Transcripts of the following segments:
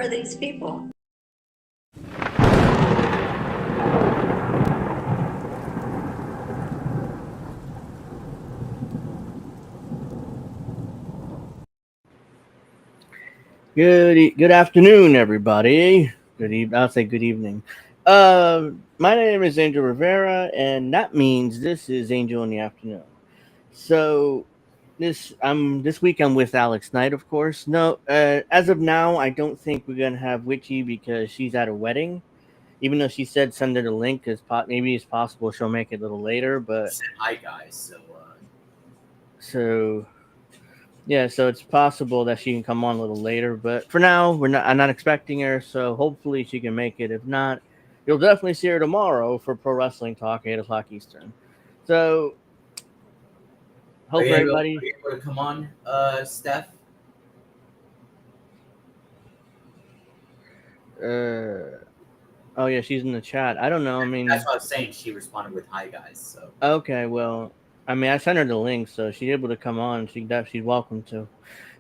are these people? Good afternoon, everybody. I'll say good evening. My name is Angel Rivera, and that means this is Angel in the Afternoon. So this week I'm with Alex Knight, of course. No, as of now, I don't think we're gonna have Witchy because she's at a wedding. Even though she said send her the link, maybe it's possible she'll make it a little later. But Said hi guys, so yeah, so it's possible that she can come on a little later, but for now, I'm not expecting her, so hopefully she can make it. If not, you'll definitely see her tomorrow for Pro Wrestling Talk, 8 o'clock Eastern. So are hope you able, are everybody. you able to come on, Steph? Oh yeah, she's in the chat. I don't know. I That's mean, what I was saying. She responded with hi guys. So okay, well, I mean, I sent her the link, so she's able to come on. She's welcome to.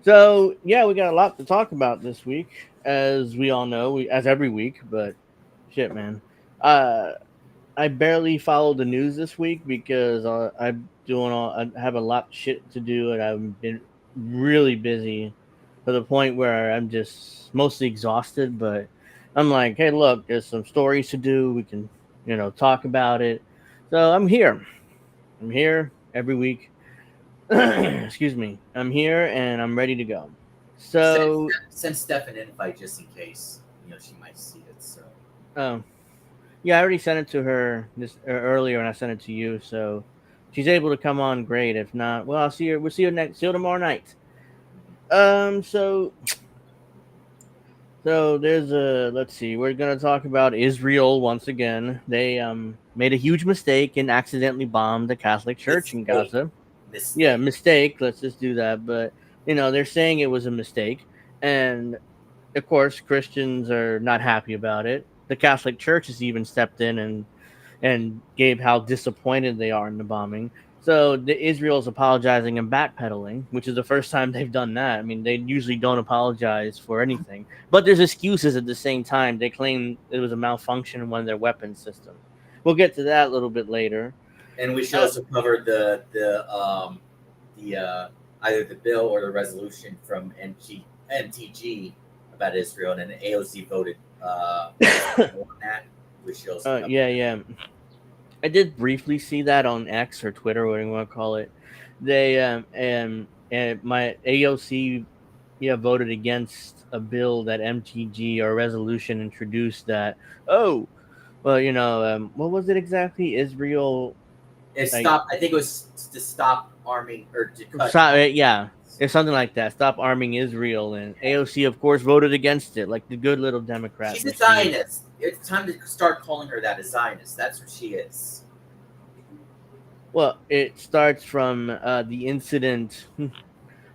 So yeah, we got a lot to talk about this week, as we all know, as every week. But shit, man. Uh, I barely followed the news this week because I have a lot of shit to do and I've been really busy to the point where I'm just mostly exhausted. But I'm like, hey, look, there's some stories to do. We can, talk about it. So I'm here. I'm here every week. Excuse me. I'm here and I'm ready to go. send, So, send Steph an invite just in case she might see it. So um, yeah, I already sent it to her this earlier, and I sent it to you. So she's able to come on. Great. If not, well, I'll see her. We'll see you next. See you tomorrow night. Um. So there's a. Let's see. We're gonna talk about Israel once again. They made a huge mistake and accidentally bombed the Catholic Church in mistake, Gaza. Yeah, mistake. mistake. Let's just do that. But they're saying it was a mistake, and of course Christians are not happy about it. The Catholic Church has even stepped in and gave how disappointed they are in the bombing. So Israel's apologizing and backpedaling, which is the first time they've done that. I mean, they usually don't apologize for anything, but there's excuses at the same time. They claim it was a malfunction in one of their weapons systems. We'll get to that a little bit later. And we should also cover the either the bill or the resolution from MTG about Israel, and then the AOC voted on that. We should also cover Yeah. I did briefly see that on X or Twitter, whatever you want to call it. They and my AOC voted against a bill that MTG or resolution introduced that what was it exactly? Israel it. like Stop. I think it was to stop arming or to cut arming. yeah, it's something like that. Stop arming Israel, and AOC of course voted against it, like the good little Democrat She's a that she is. Zionist. It's time to start calling her that, a Zionist. That's what she is. Well, it starts from the incident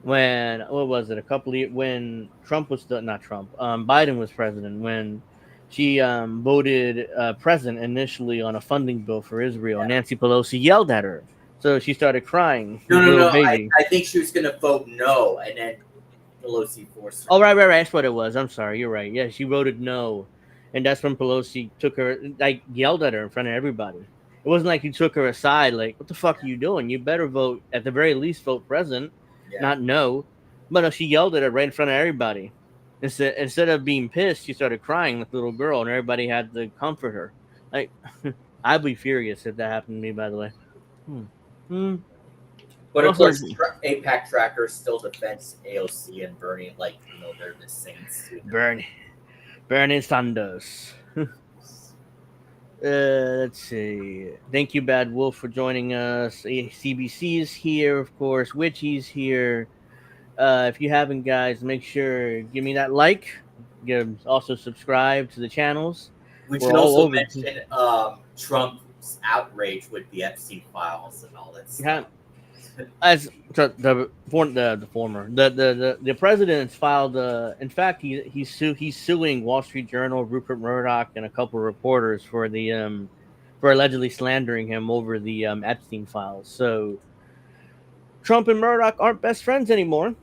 when what was it? A couple of when Trump was still not Trump, Biden was president when she voted president initially on a funding bill for Israel. Yeah. Nancy Pelosi yelled at her, so she started crying like a No, little no. baby. I think she was going to vote no, and then Pelosi forced her. Oh, right. That's what it was. I'm sorry. You're right. Yeah, she voted no, and that's when Pelosi took her, like, yelled at her in front of everybody. It wasn't like he took her aside, like, "What the fuck are you doing? You better vote at the very least vote present, Yeah. not no." But no, she yelled at her right in front of everybody. Instead of being pissed, she started crying like a little girl, and everybody had to comfort her. Like, I'd be furious if that happened to me. By the way. Hmm. But of Also, course, APAC Tracker still defends AOC and Bernie like they're the saints. Bernie Sanders. Let's see. Thank you, Bad Wolf, for joining us. CBC is here, of course. Witchy's here. If you haven't, guys, make sure give me that like. Also subscribe to the channels. We We're should all also over. mention Trump's outrage with the Epstein files and all that stuff. As the former the president filed. In fact, he's suing Wall Street Journal, Rupert Murdoch, and a couple of reporters for allegedly slandering him over the Epstein files. So Trump and Murdoch aren't best friends anymore,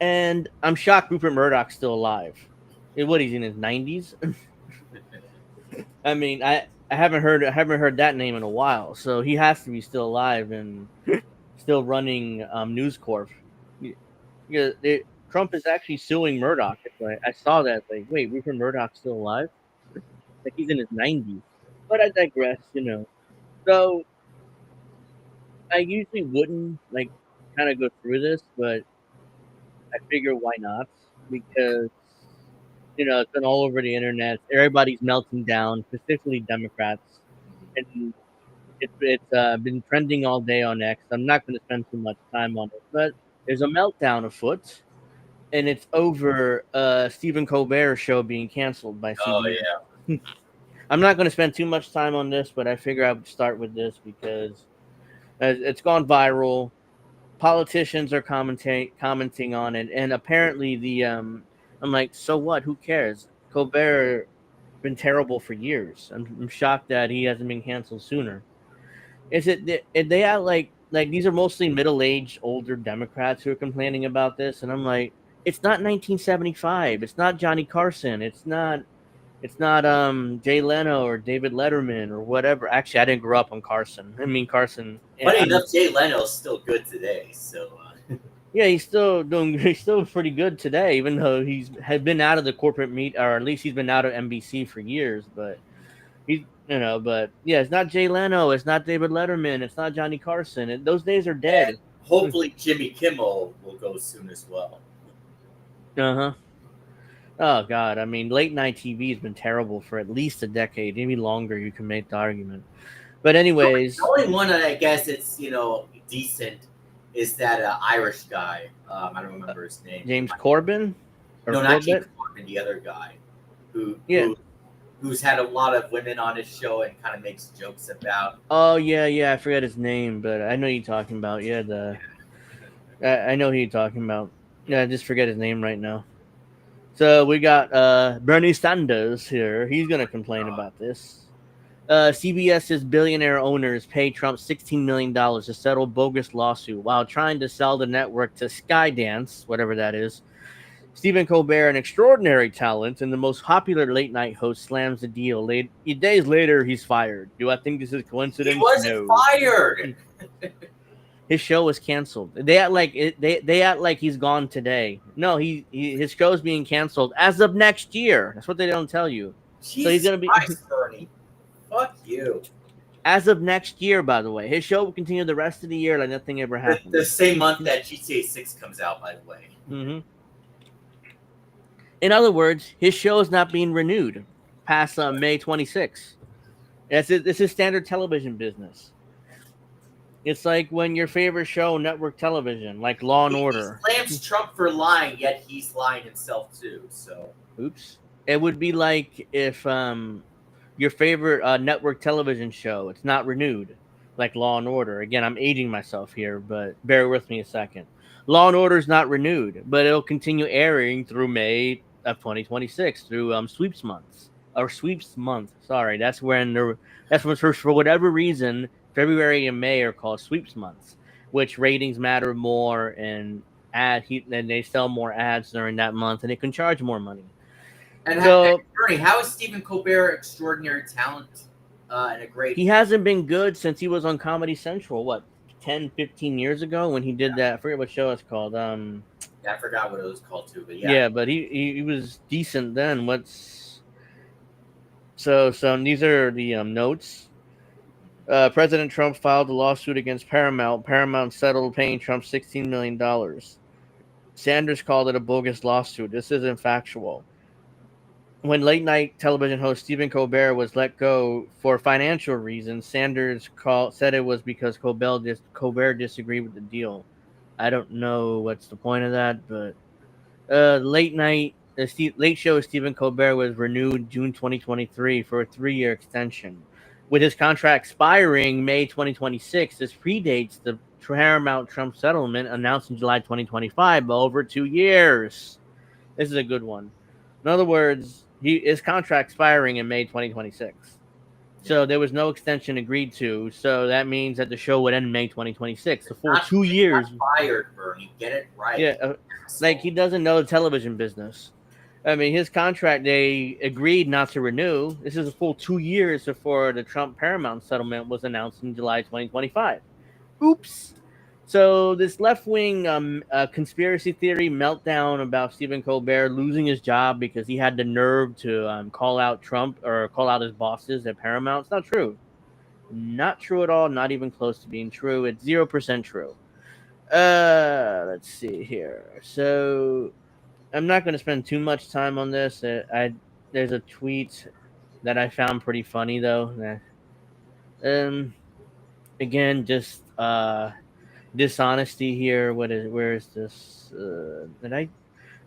and I'm shocked Rupert Murdoch's still alive. What, he's in his 90s? I mean, I haven't heard that name in a while, so he has to be still alive and still running News Corp. Yeah, Trump is actually suing Murdoch. I saw that. Like, wait, Rupert Murdoch's still alive? Like, he's in his 90s. But I digress. So I usually wouldn't like kind of go through this, but I figure why not? Because it's been all over the internet. Everybody's melting down, specifically Democrats, and it's been trending all day on X. I'm not going to spend too much time on it, but there's a meltdown afoot, and it's over Stephen Colbert's show being canceled by Oh CBS. yeah. I'm not going to spend too much time on this, but I figure I would start with this because it's gone viral. Politicians are commenting on it, and apparently I'm like, so what? Who cares? Colbert been terrible for years. I'm shocked that he hasn't been canceled sooner. Is they act like these are mostly middle aged older Democrats who are complaining about this, and I'm like, it's not 1975. It's not Johnny Carson. It's not Jay Leno or David Letterman or whatever. Actually, I didn't grow up on Carson. I mean Carson. Funny enough, Jay Leno's still good today. So Yeah, he's still doing. He's still pretty good today, even though he's had been out of the corporate meet, or at least he's been out of NBC for years. But but yeah, it's not Jay Leno, it's not David Letterman, it's not Johnny Carson. Those days are dead. and hopefully Jimmy Kimmel will go soon as well. Uh-huh. Oh God, I mean, late night TV has been terrible for at least a decade, maybe longer. You can make the argument, but anyways, The only one that I guess it's decent is that Irish guy. I don't remember his name. James Corbyn, or No, not James Corbett? Corbyn, the other guy who Yeah. who's had a lot of women on his show and kind of makes jokes about. Oh yeah, I forget his name, but I know you're talking about. Yeah, I know who you're talking about. Yeah, I just forget his name right now. So we got Bernie Sanders here. He's gonna complain about this. CBS's billionaire owners pay Trump $16 million to settle bogus lawsuit while trying to sell the network to Skydance, whatever that is. Stephen Colbert, an extraordinary talent and the most popular late night host, slams the deal. Days later, he's fired. Do I think this is coincidence? He wasn't No. fired. His show was canceled. They act like he's gone today. No, his show's being canceled as of next year. That's what they don't tell you. Jesus So he's gonna be Christ, Bernie. Fuck you. as of next year. By the way, his show will continue the rest of the year like nothing ever happened. The same month that GTA 6 comes out, by the way. Mm-hmm. In other words, his show is not being renewed past May 26th. This is standard television business. It's like when your favorite show, network television, like Law and Order. He slams Trump for lying, yet he's lying himself too. So, oops. It would be like if your favorite network television show, it's not renewed, like Law and Order. Again, I'm aging myself here, but bear with me a second. Law and Order is not renewed, but it'll continue airing through May of 2026 through sweeps months or sweeps month. Sorry, that's when for whatever reason February and May are called sweeps months, which ratings matter more and and they sell more ads during that month, and they can charge more money. and So, Bernie, how is Stephen Colbert extraordinary talent and a great? he hasn't been good since he was on Comedy Central. What, 10, 15 years ago when he did that? I forget what show it's called. Yeah, I forgot what it was called too, but yeah. Yeah, but he was decent then. So these are the notes. President Trump filed a lawsuit against Paramount. Paramount settled paying Trump $16 million. Sanders called it a bogus lawsuit. This isn't factual. When late night television host Stephen Colbert was let go for financial reasons, Sanders said it was because Colbert disagreed with the deal. I don't know what's the point of that, but the late show with Stephen Colbert was renewed June 2023 for a 3-year extension. With his contract expiring May 2026, this predates the Paramount Trump settlement announced in July 2025 by over 2 years. This is a good one. In other words, his contract expiring in May 2026. So there was no extension agreed to. So that means that the show would end May 2026. The full 2 years. Fired, Bernie. Get it right. Yeah, like he doesn't know the television business. I mean, his contract, they agreed not to renew. This is a full 2 years before the Trump Paramount settlement was announced in July 2025. Oops. So this left-wing conspiracy theory meltdown about Stephen Colbert losing his job because he had the nerve to call out Trump or call out his bosses at Paramount. It's not true. Not true at all. Not even close to being true. It's 0% true. Let's see here. So I'm not going to spend too much time on this. There's a tweet that I found pretty funny though. Um, again, just dishonesty here. Where is this? I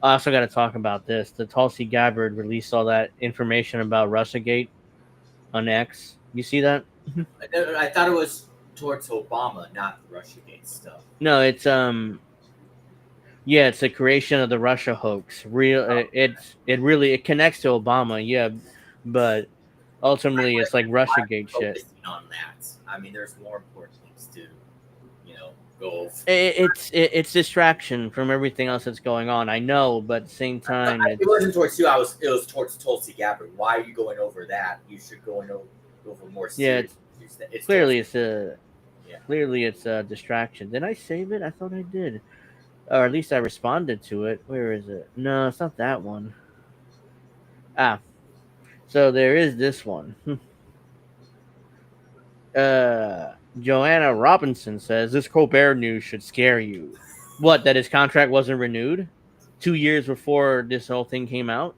also got to talk about this. The Tulsi Gabbard released all that information about Russiagate on X. You see that? I thought it was towards Obama, not the Russiagate stuff. No, it's yeah, it's a creation of the Russia hoax. It connects to Obama, yeah, but ultimately it's like Russiagate shit. Focusing on that. I mean, there's more important things to, go over. It's distraction from everything else that's going on. I know, but at the same time, It wasn't towards you. It was towards Tulsi Gabbard. Why are you going over that? You should go over more serious issues. It's clearly Tulsi. clearly it's a distraction. Did I save it? I thought I did, or at least I responded to it. Where is it? No, it's not that one. So there is this one. Joanna Robinson says this Colbert news should scare you. What, that his contract wasn't renewed 2 years before this whole thing came out?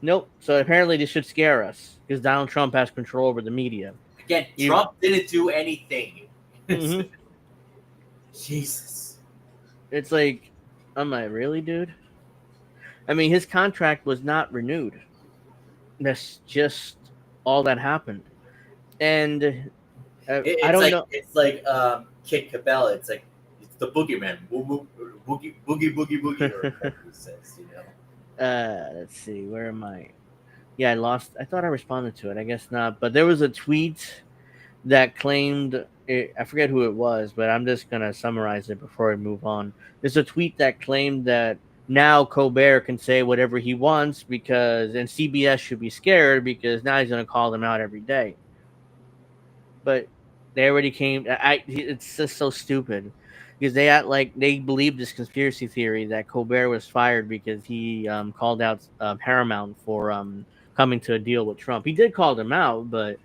Nope. So apparently this should scare us because Donald Trump has control over the media. Again, Trump didn't do anything. Mm-hmm. Jesus. It's like, I'm like, really, dude? I mean, his contract was not renewed. That's just all that happened. And I don't know. It's like Kid Cabela. It's like it's the boogeyman. Boogie, boogie. Or whatever he says, Let's see. Where am I? Yeah, I lost. I thought I responded to it. I guess not. But there was a tweet that claimed. I forget who it was, but I'm just gonna summarize it before I move on. There's a tweet that claimed that now Colbert can say whatever he wants and CBS should be scared because now he's gonna call them out every day. But they already came. It's just so stupid because they act like they believe this conspiracy theory that Colbert was fired because he called out Paramount for coming to a deal with Trump. He did call them out, but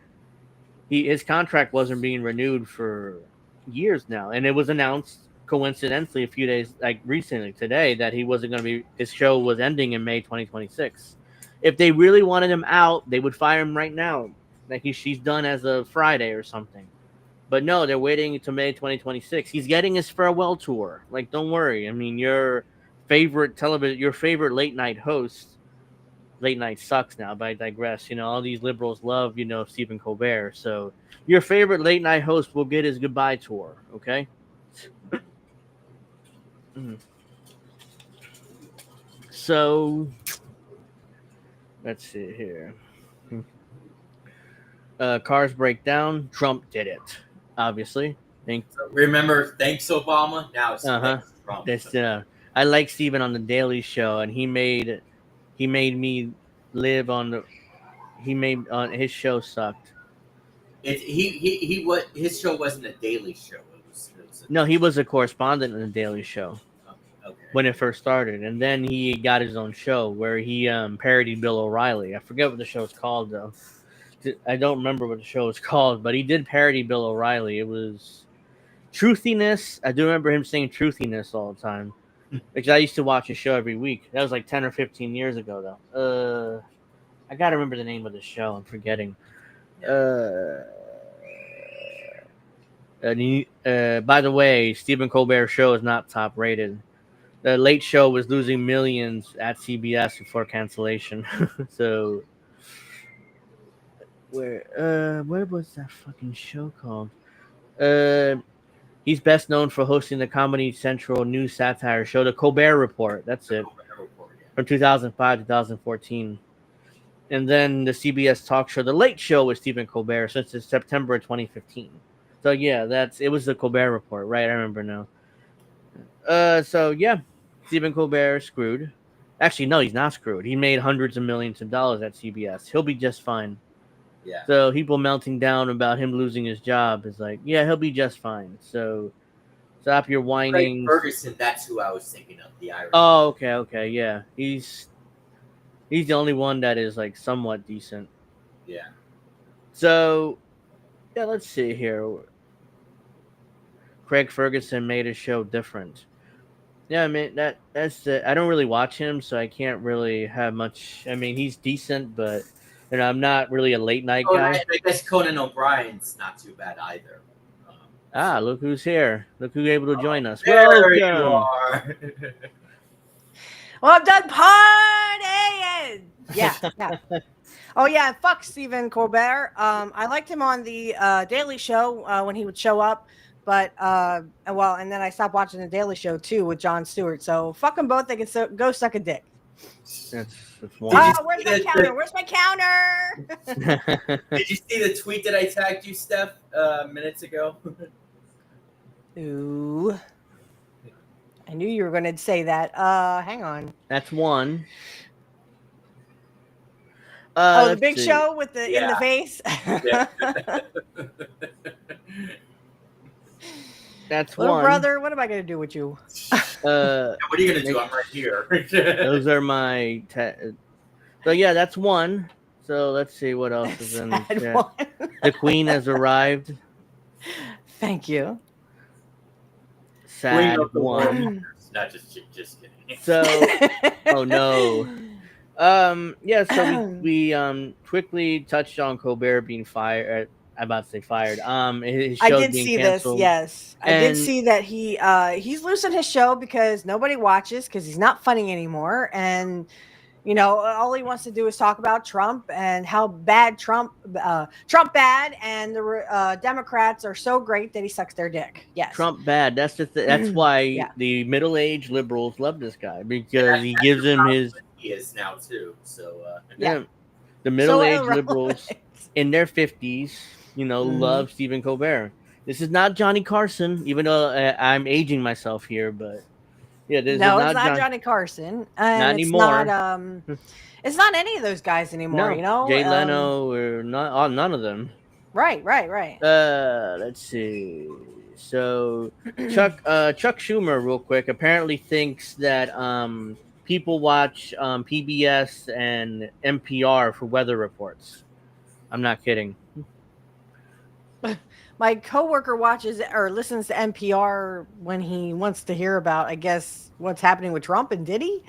his contract wasn't being renewed for years now, and it was announced coincidentally a few days, like recently today, that he wasn't going to be. His show was ending in May 2026. If they really wanted him out, they would fire him right now. Like she's done as of Friday or something. But no, they're waiting to May 2026. He's getting his farewell tour. Like, don't worry. I mean, your favorite late night host, late night sucks now, but I digress. All these liberals love, Stephen Colbert. So your favorite late night host will get his goodbye tour. Okay. So let's see here. Cars break down. Trump did it. Obviously. Remember, thanks Obama. Now it's thanks Trump. I like Steven on the Daily Show, and he made me live on the. He made on his show sucked. His show wasn't a daily show. No, he was a correspondent on the Daily Show. Okay. When it first started, and then he got his own show where he parodied Bill O'Reilly. I forget what the show's called though. I don't remember what the show was called, but he did parody Bill O'Reilly. It was Truthiness. I do remember him saying Truthiness all the time. Because I used to watch his show every week. That was like 10 or 15 years ago, though. I got to remember the name of the show. I'm forgetting. By the way, Stephen Colbert's show is not top rated. The Late Show was losing millions at CBS before cancellation. So... Where was that fucking show called? He's best known for hosting the Comedy Central news satire show, The Colbert Report. That's it. From 2005 to 2014. And then the CBS talk show, The Late Show with Stephen Colbert since it's September 2015. So yeah, it was The Colbert Report, right? I remember now. So yeah, Stephen Colbert is screwed. Actually, no, he's not screwed. He made hundreds of millions of dollars at CBS. He'll be just fine. Yeah. So people melting down about him losing his job is like, yeah, he'll be just fine. So stop your whining. Craig Ferguson, that's who I was thinking of. The Irish. Oh, okay, yeah. He's the only one that is like somewhat decent. Yeah. So yeah, let's see here. Craig Ferguson made his show different. Yeah, I mean that's the. I don't really watch him, so I can't really have much. I mean, he's decent, but I'm not really a late night guy. I guess Conan O'Brien's not too bad either. Look who's here! Look who's able to join us. There you Welcome. are. Well, I'm done partying. Yeah. Oh yeah, fuck Stephen Colbert. I liked him on the Daily Show when he would show up, but and then I stopped watching the Daily Show too with Jon Stewart. So fuck them both. They can go suck a dick. That's where's my counter? Where's my counter? Did you see the tweet that I tagged you, Steph, minutes ago? Ooh. I knew you were going to say that. Hang on. That's one. The big show with the in the face. Yeah. That's Little one. brother, what am I going to do with you? What are you going to do? I'm right here. Those are my. So yeah, that's one. So let's see what else is in the chat. The Queen has arrived. Thank you. Sad one. Not just kidding. So, oh no. Yeah. So we quickly touched on Colbert being fired. I'm about to say fired. His show I did being see canceled. this. Yes, I did see that he's losing his show because nobody watches because he's not funny anymore, and all he wants to do is talk about Trump and how bad Trump bad, and the Democrats are so great that he sucks their dick. Yes, Trump bad. That's just that's why the middle-aged liberals love this guy because he gives them his. He is now too. So the middle-aged liberals in their 50s, love Stephen Colbert. This is not Johnny Carson, even though I'm aging myself here, but. Yeah, it's not Johnny Carson. Not anymore. It's not any of those guys anymore. Jay Leno or none of them. Right. Let's see. So Chuck Schumer, real quick, apparently thinks that people watch PBS and NPR for weather reports. I'm not kidding. My coworker watches or listens to NPR when he wants to hear about, I guess, what's happening with Trump. And did he?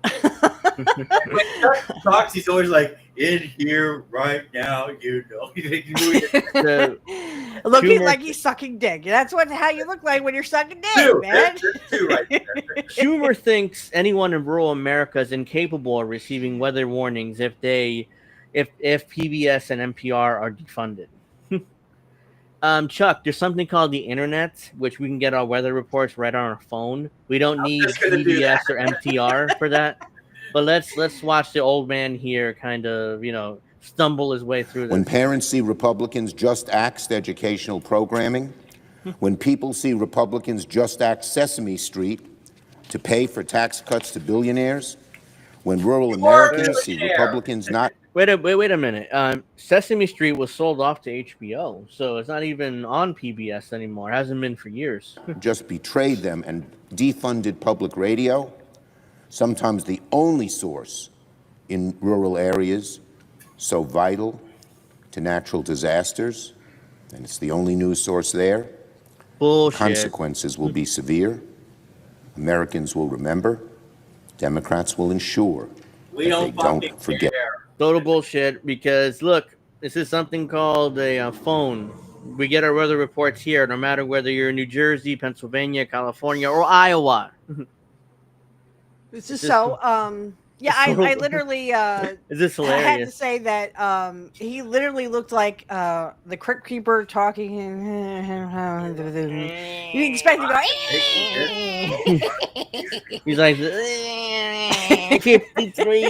When Chuck talks, he's always like, "In here right now, So, looking like he's sucking dick. That's how you look like when you're sucking dick, man. Two right there. Schumer thinks anyone in rural America is incapable of receiving weather warnings if PBS and NPR are defunded. Chuck, there's something called the internet, which we can get our weather reports right on our phone. We don't need PBS or NPR for that. But let's watch the old man here kind of, stumble his way through this. When parents see Republicans just axed educational programming, when people see Republicans just axe Sesame Street to pay for tax cuts to billionaires, when rural Americans see Republicans not... Wait a minute. Sesame Street was sold off to HBO, so it's not even on PBS anymore. It hasn't been for years. just betrayed them and defunded public radio, sometimes the only source in rural areas so vital to natural disasters, and it's the only news source there. Bullshit. Consequences will be severe. Americans will remember. Democrats will ensure we that they don't forget. Total bullshit, because look, this is something called a phone. We get our weather reports here, no matter whether you're in New Jersey, Pennsylvania, California, or Iowa. This is so, yeah, I literally, is this hilarious? I had to say that he literally looked like the Crypt Keeper talking. You expect to go. He's like 53.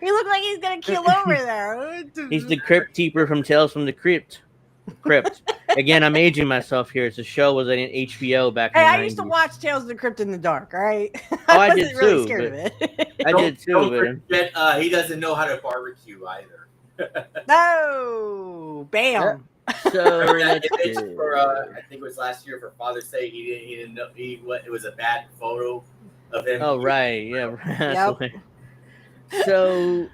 He looked like he's gonna kill over there. He's the Crypt Keeper from Tales from the Crypt. Crypt. Again, I'm aging myself here. It's a show was on HBO back Hey, in the I 90s. used to watch Tales of the Crypt in the Dark. All right. Oh, I wasn't did really too, scared but of it. I did too. Don't But forget, he doesn't know how to barbecue either. No, bam. so Remember that let's image see. for I think it was last year for Father's Day. He didn't know it was a bad photo of him. Oh right, yeah. Yep. So,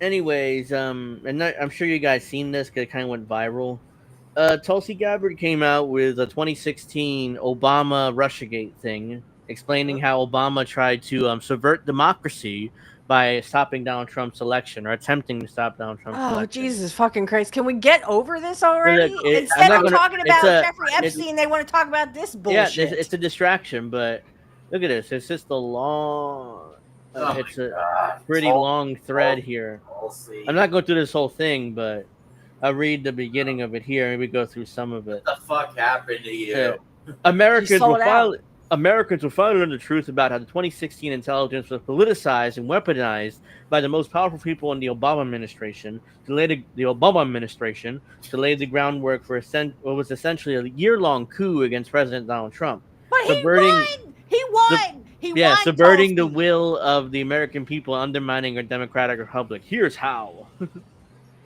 anyways, I'm sure you guys seen this because it kind of went viral. Tulsi Gabbard came out with a 2016 Obama Russiagate thing, explaining how Obama tried to subvert democracy by stopping Donald Trump's election or attempting to stop Donald Trump's Oh, election. Jesus fucking Christ. Can we get over this But already? look, I'm Instead not of gonna. talking It's about a. Jeffrey It's, Epstein, they want to talk about this yeah, bullshit. it's a distraction, but look at this. It's just a long. Oh It's my a God. pretty long thread here. Tulsi. I'm not going through this whole thing, but I'll read the beginning of it here. Maybe go through some of it. What the fuck happened to you? Americans sold will finally learn the truth about how the 2016 intelligence was politicized and weaponized by the most powerful people in the Obama administration to lay the groundwork for what was essentially a year-long coup against President Donald Trump. But he won. He won. He won. Subverting the Tulsi. will of the American people, undermining our democratic republic. Here's how.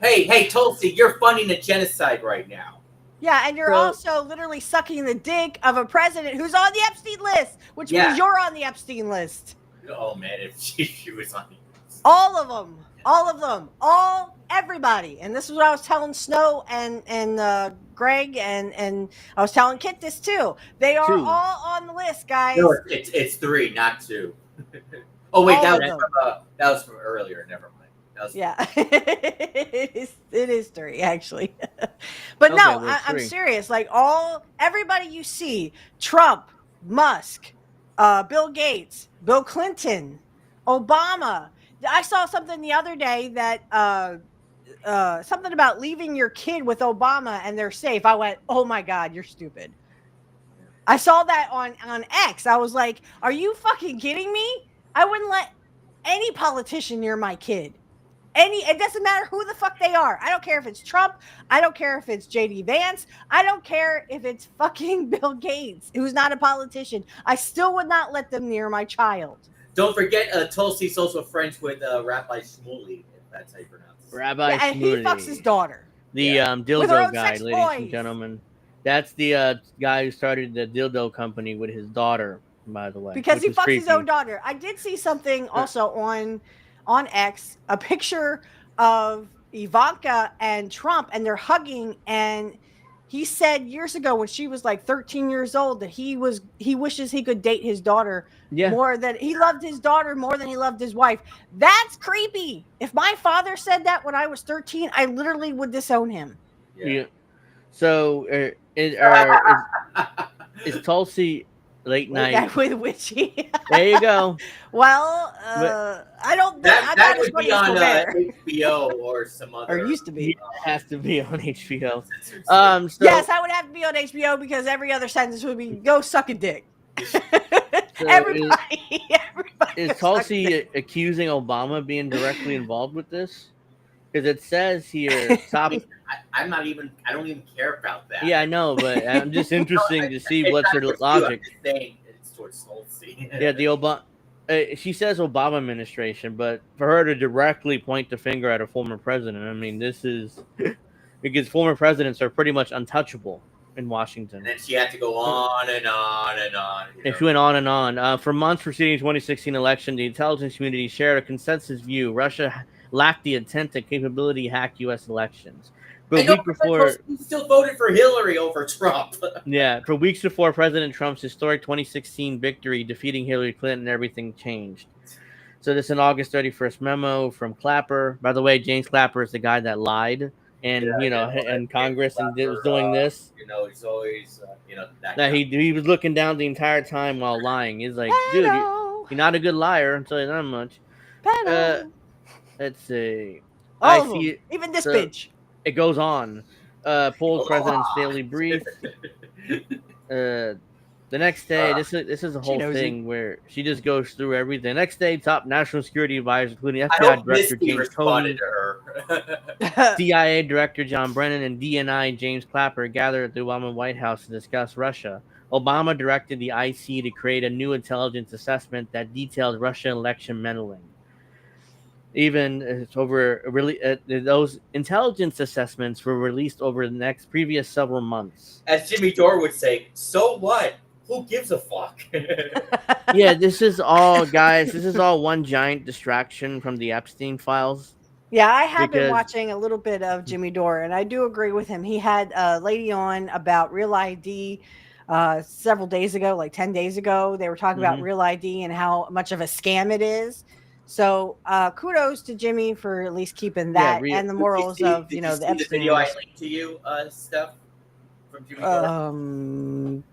Hey, Tulsi, you're funding a genocide right now. Yeah, and you're So- also literally sucking the dick of a president who's on the Epstein list, which means you're on the Epstein list. Oh man, if she was on the All of them. Everybody. And this is what I was telling Snow and Greg and I was telling Kit this too. They are Two. all on the list, guys. No, it's 3, not 2. Oh wait, All that of was from earlier. Never mind. That was Yeah, it is 3 actually, but Okay, no, well, it's I'm 3. serious. Like everybody you see, Trump, Musk, Bill Gates, Bill Clinton, Obama. I saw something the other day that something about leaving your kid with Obama and they're safe. I went, oh my God, you're stupid. I saw that on X. I was like, are you fucking kidding me? I wouldn't let any politician near my kid. It doesn't matter who the fuck they are. I don't care if it's Trump. I don't care if it's JD Vance. I don't care if it's fucking Bill Gates, who's not a politician. I still would not let them near my child. Don't forget, Tulsi's also friends with Rabbi Shmuley, if that's how you pronounce it. Rabbi Yeah, and he Shmuley. fucks his daughter. The With her own dildo guy, sex ladies and boys. gentlemen. That's the guy who started the dildo company with his daughter, by the way. Because he which is fucks his creepy. own daughter. I did see something also on X, a picture of Ivanka and Trump, and they're hugging, and he said years ago when she was like 13 years old that he wishes he could date his daughter more than he loved his daughter more than he loved his wife. That's creepy. If my father said that when I was 13, I literally would disown him. Yeah. So is Tulsi late night? With Witchy. There you go. Well, I don't. That would be on HBO or some other. Or used to be. It has to be on HBO. So, yes, I would have to be on HBO because every other sentence would be "Go suck a dick." Everybody. Is Tulsi accusing Obama of being directly involved with this? Because it says here, top. I'm not even. I don't even care about that. Yeah, I know, but I'm just interested to see what's her logic. It's towards Tulsi. Yeah, the Obama. She says Obama administration, but for her to directly point the finger at a former president, I mean, this is because former presidents are pretty much untouchable in Washington. And then she had to go on and on and on. And she went on and on. For months preceding the 2016 election, the intelligence community shared a consensus view: Russia lacked the intent and capability to hack U.S. elections. But a week before, he still voted for Hillary over Trump. Yeah, for weeks before President Trump's historic 2016 victory, defeating Hillary Clinton, everything changed. So this is an August 31st memo from Clapper. By the way, James Clapper is the guy that lied and in Congress and was doing this. He's always that he was looking down the entire time while lying. He's like, dude, you're not a good liar. I'll tell you that much. Let's see. I see it. Even this bitch. It goes on. Polls president's daily brief. The next day, this is a whole knows thing where she just goes through everything. The next day, top national security advisors, including I FBI hope Director Misty James responded Comey, to her. CIA Director John Brennan, and DNI James Clapper gathered at the Obama White House to discuss Russia. Obama directed the IC to create a new intelligence assessment that detailed Russia election meddling. Even it's over really those intelligence assessments were released over the previous several months. As Jimmy Dore would say, so what? Who gives a fuck? Yeah, this is all, guys. This is all one giant distraction from the Epstein files. Yeah, I have been Because- watching a little bit of Jimmy Dore, and I do agree with him. He had a lady on about Real ID several days ago, like 10 days ago. They were talking about Mhm. Real ID and how much of a scam it is. So kudos to Jimmy for at least keeping that and the morals of, Did the you see the Epstein video I rules. linked to you, stuff from Jimmy Dore?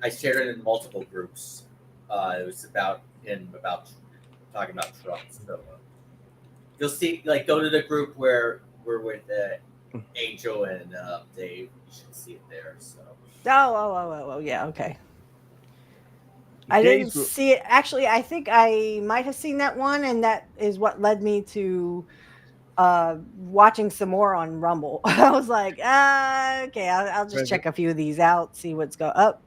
I shared it in multiple groups. It was about talking about Trump. So you'll see, like, go to the group where we're with Angel and Dave. You should see it there. So. Oh, yeah, okay. I didn't see it. Actually, I think I might have seen that one, and that is what led me to watching some more on Rumble. I was like, okay, I'll just check a few of these out, see what's up.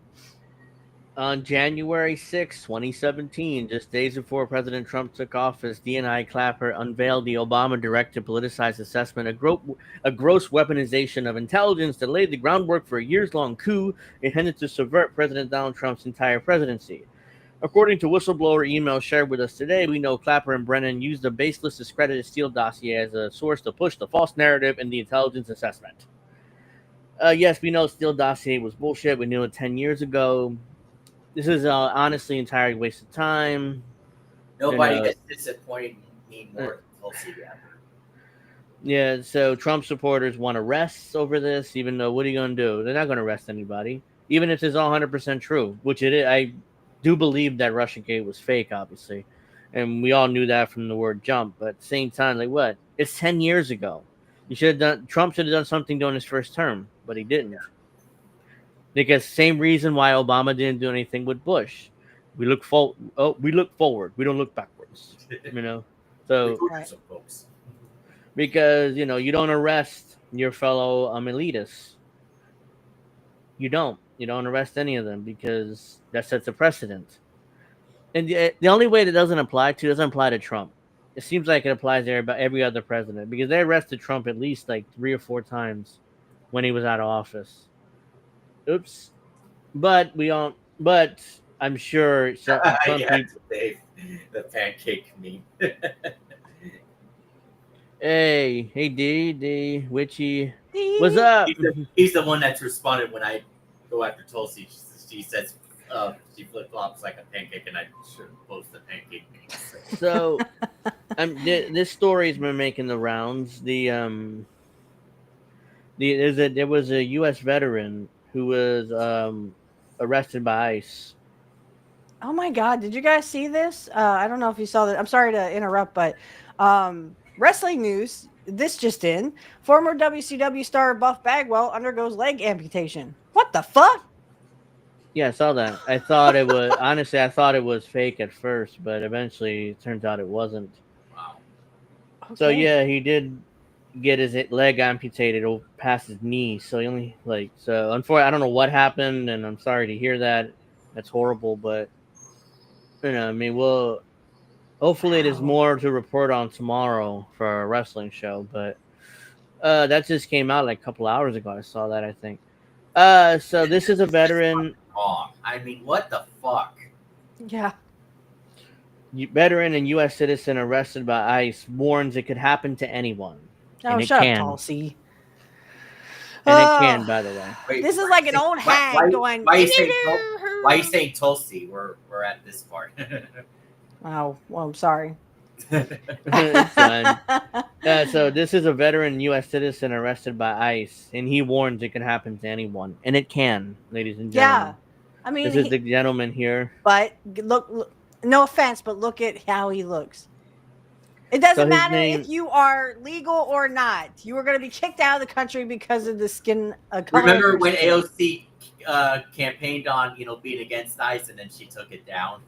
On January 6, 2017, just days before President Trump took office, DNI Clapper unveiled the Obama Directed Politicized Assessment, a gross weaponization of intelligence that laid the groundwork for a years-long coup intended to subvert President Donald Trump's entire presidency. According to whistleblower emails shared with us today, we know Clapper and Brennan used the baseless, discredited Steele dossier as a source to push the false narrative in the intelligence assessment. Yes, we know Steele dossier was bullshit. We knew it 10 years ago. This is honestly entirely waste of time. Nobody has disappointed me more than Tulsi Gabbard. Yeah, so Trump supporters want arrests over this, even though what are you going to do? They're not going to arrest anybody, even if it's all 100% true, which it is. I do believe that Russiagate was fake, obviously, and we all knew that from the word jump. But at the same time, like, what? It's 10 years ago. Trump should have done something during his first term, but he didn't. Because same reason why Obama didn't do anything with Bush. We look forward. We don't look backwards. So because you don't arrest your fellow elitists. You don't arrest any of them because that sets a precedent. And the only way that doesn't apply to Trump. It seems like it applies to every other president, because they arrested Trump at least like 3 or 4 times when he was out of office. Oops. But I'm sure some people. The pancake meme. Hey, D, Witchy, what's up? He's the one that's responded when I go after Tulsi. She says she flip flops like a pancake, and I should post the pancake meme. So, this story's been making the rounds. There was a U.S. veteran who was arrested by ICE. Oh my God! Did you guys see this? I don't know if you saw that. I'm sorry to interrupt, but wrestling news. This just in: former WCW star Buff Bagwell undergoes leg amputation. What the fuck? Yeah, I saw that. I thought it was honestly. I thought it was fake at first, but eventually it turns out it wasn't. Wow. Okay. So yeah, he did get his leg amputated past his knee. So he only unfortunately, I don't know what happened, and I'm sorry to hear that. That's horrible, but I mean, hopefully there's more to report on tomorrow for our wrestling show. But that just came out like a couple hours ago. I saw that, I think. So this is a veteran. Wrong. I mean, what the fuck? Yeah. Veteran and U.S. citizen arrested by ICE warns it could happen to anyone. Oh, and it shut can. up, Tulsi. And it can, by the way. Wait, this is like an old hag going. Why are you saying Tulsi? We're at this part. Oh, well, I'm sorry. It's fine. So this is a veteran U.S. citizen arrested by ICE, and he warns it can happen to anyone, and it can, ladies and gentlemen. Yeah, I mean, this is the gentleman here. But look, no offense, but look at how he looks. It doesn't So his matter name- if you are legal or not. You are going to be kicked out of the country because of the skin color. Remember of your when skin. AOC campaigned on being against ICE, and then she took it down?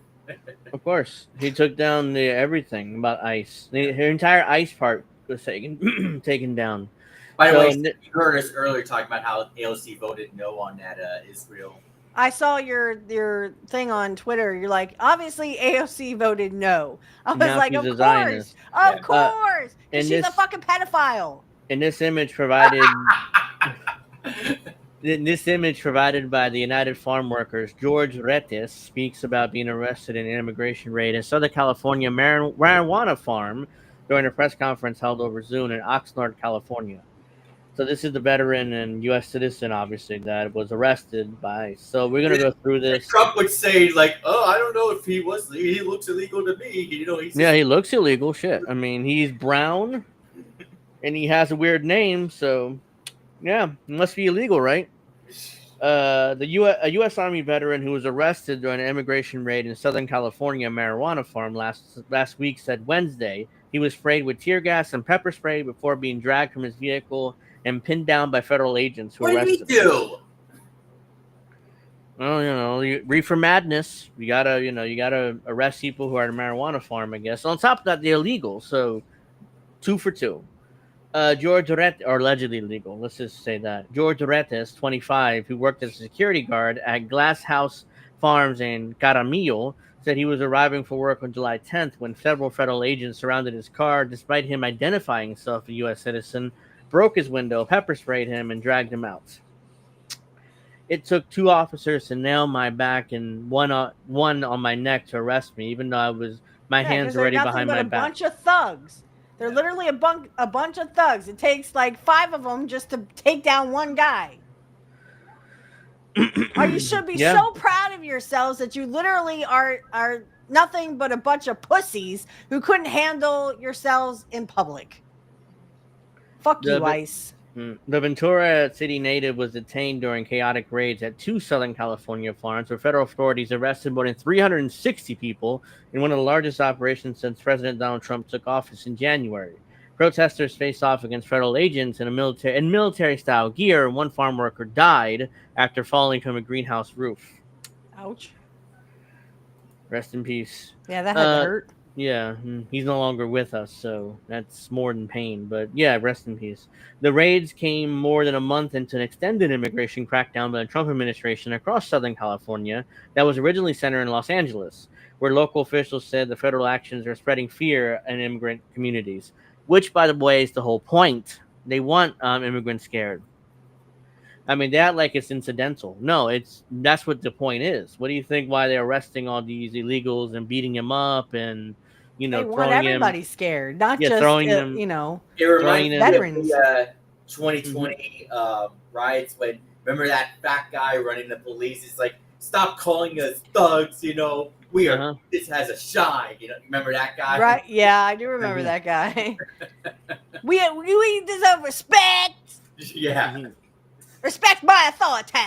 Of course, he took down everything about ICE. Her entire ICE part was taken taken down. By the So, way, you heard us earlier talking about how AOC voted no on that Israel. I saw your thing on Twitter. You're like, obviously AOC voted no. I was Now like, she's of a course, Zionist. of Yeah. course, because and she's a this- fucking pedophile. In this image provided by the United Farm Workers, George Retes speaks about being arrested in an immigration raid in Southern California marijuana farm during a press conference held over Zoom in Oxnard, California. So this is the veteran and U.S. citizen, obviously, that was arrested by. So we're gonna go through this. Trump would say like, "Oh, I don't know if he was. He looks illegal to me." He's Yeah, he looks illegal. Shit. I mean, he's brown, and he has a weird name. So, yeah, it must be illegal, right? A U.S. Army veteran who was arrested during an immigration raid in Southern California marijuana farm last week said Wednesday he was sprayed with tear gas and pepper spray before being dragged from his vehicle and pinned down by federal agents who What did he arrested him. do? Well, reefer madness. You gotta arrest people who are at a marijuana farm, I guess. On top of that, they're illegal, so 2 for 2. George Retes, or allegedly illegal, let's just say that. George Retes, 25, who worked as a security guard at Glass House Farms in Caramillo, said he was arriving for work on July 10th when several federal agents surrounded his car, despite him identifying himself as a U.S. citizen, broke his window, pepper sprayed him, and dragged him out. It took 2 officers to nail my back and one on my neck to arrest me, even though my hands already behind my back. A bunch of thugs. They're literally a bunch of thugs. It takes like 5 of them just to take down one guy. You should be so proud of yourselves that you literally are nothing but a bunch of pussies who couldn't handle yourselves in public. Fuck you, ICE. The Ventura City native was detained during chaotic raids at 2 Southern California farms where federal authorities arrested more than 360 people in one of the largest operations since President Donald Trump took office in January. Protesters faced off against federal agents in military-style gear, and one farm worker died after falling from a greenhouse roof. Ouch. Rest in peace. Yeah, that had to hurt. Yeah, he's no longer with us, so that's more than pain. But yeah, rest in peace. The raids came more than a month into an extended immigration crackdown by the Trump administration across Southern California that was originally centered in Los Angeles, where local officials said the federal actions are spreading fear in immigrant communities, which, by the way, is the whole point. They want immigrants scared. I mean, they act like it's incidental. No, that's what the point is. What do you think? Why they're arresting all these illegals and beating him up and they want everybody scared, not just throwing them. It reminds me veterans. of the 2020 riots when remember that fat guy running the police? He's like, "Stop calling us thugs." We are. This has a shine. Remember that guy? Right? Yeah, I do remember that guy. we deserve respect. Yeah. Respect my authority.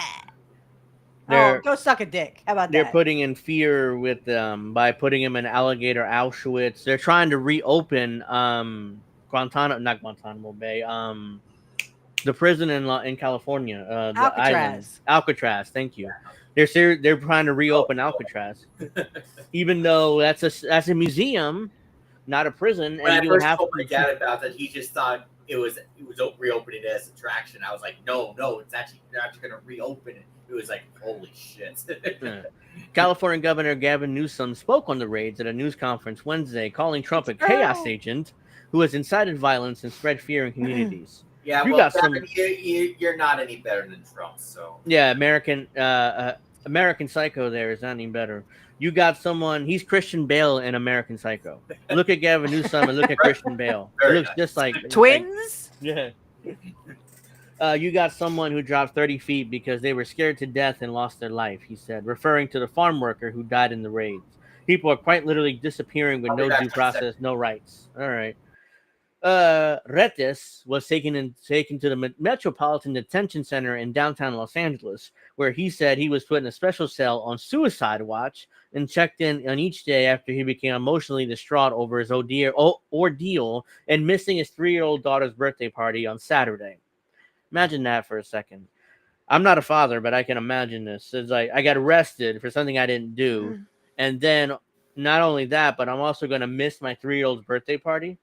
Go suck a dick. How about that? They're putting in fear with by putting him in alligator Auschwitz. They're trying to reopen not Guantanamo Bay, the prison in California, the island. Alcatraz. Thank you. They're trying to reopen Alcatraz, even though that's a museum, not a prison. When I first told my dad about that, he just thought it was reopening it as attraction. I was like, no, they're actually going to reopen it. It was like, holy shit. California Governor Gavin Newsom spoke on the raids at a news conference Wednesday, calling Trump a chaos agent who has incited violence and spread fear in communities. Yeah, you're not any better than Trump, so. Yeah, American Psycho there is not any better. You got someone, he's Christian Bale in American Psycho. Look at Gavin Newsom and look at Christian Bale. It looks just like twins. Yeah. You got someone who dropped 30 feet because they were scared to death and lost their life, he said, referring to the farm worker who died in the raids. People are quite literally disappearing with no due process, no rights. All right. Retes was taken to the Metropolitan Detention Center in downtown Los Angeles, where he said he was put in a special cell on suicide watch and checked in on each day after he became emotionally distraught over his ordeal and missing his 3-year-old daughter's birthday party on Saturday. Imagine that for a second. I'm not a father, but I can imagine this. It's like I got arrested for something I didn't do, and then not only that, but I'm also going to miss my 3-year-old's birthday party.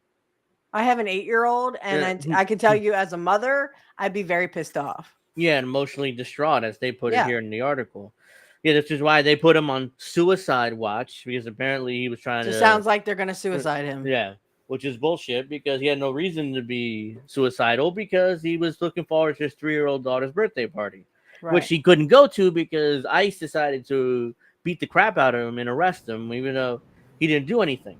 I have an 8-year-old, and I can tell you, as a mother, I'd be very pissed off. Yeah, and emotionally distraught, as they put it here in the article. Yeah, this is why they put him on suicide watch, because apparently he was trying to. It sounds like they're going to suicide him. Yeah, which is bullshit, because he had no reason to be suicidal, because he was looking forward to his 3-year-old daughter's birthday party, which he couldn't go to because ICE decided to beat the crap out of him and arrest him, even though he didn't do anything.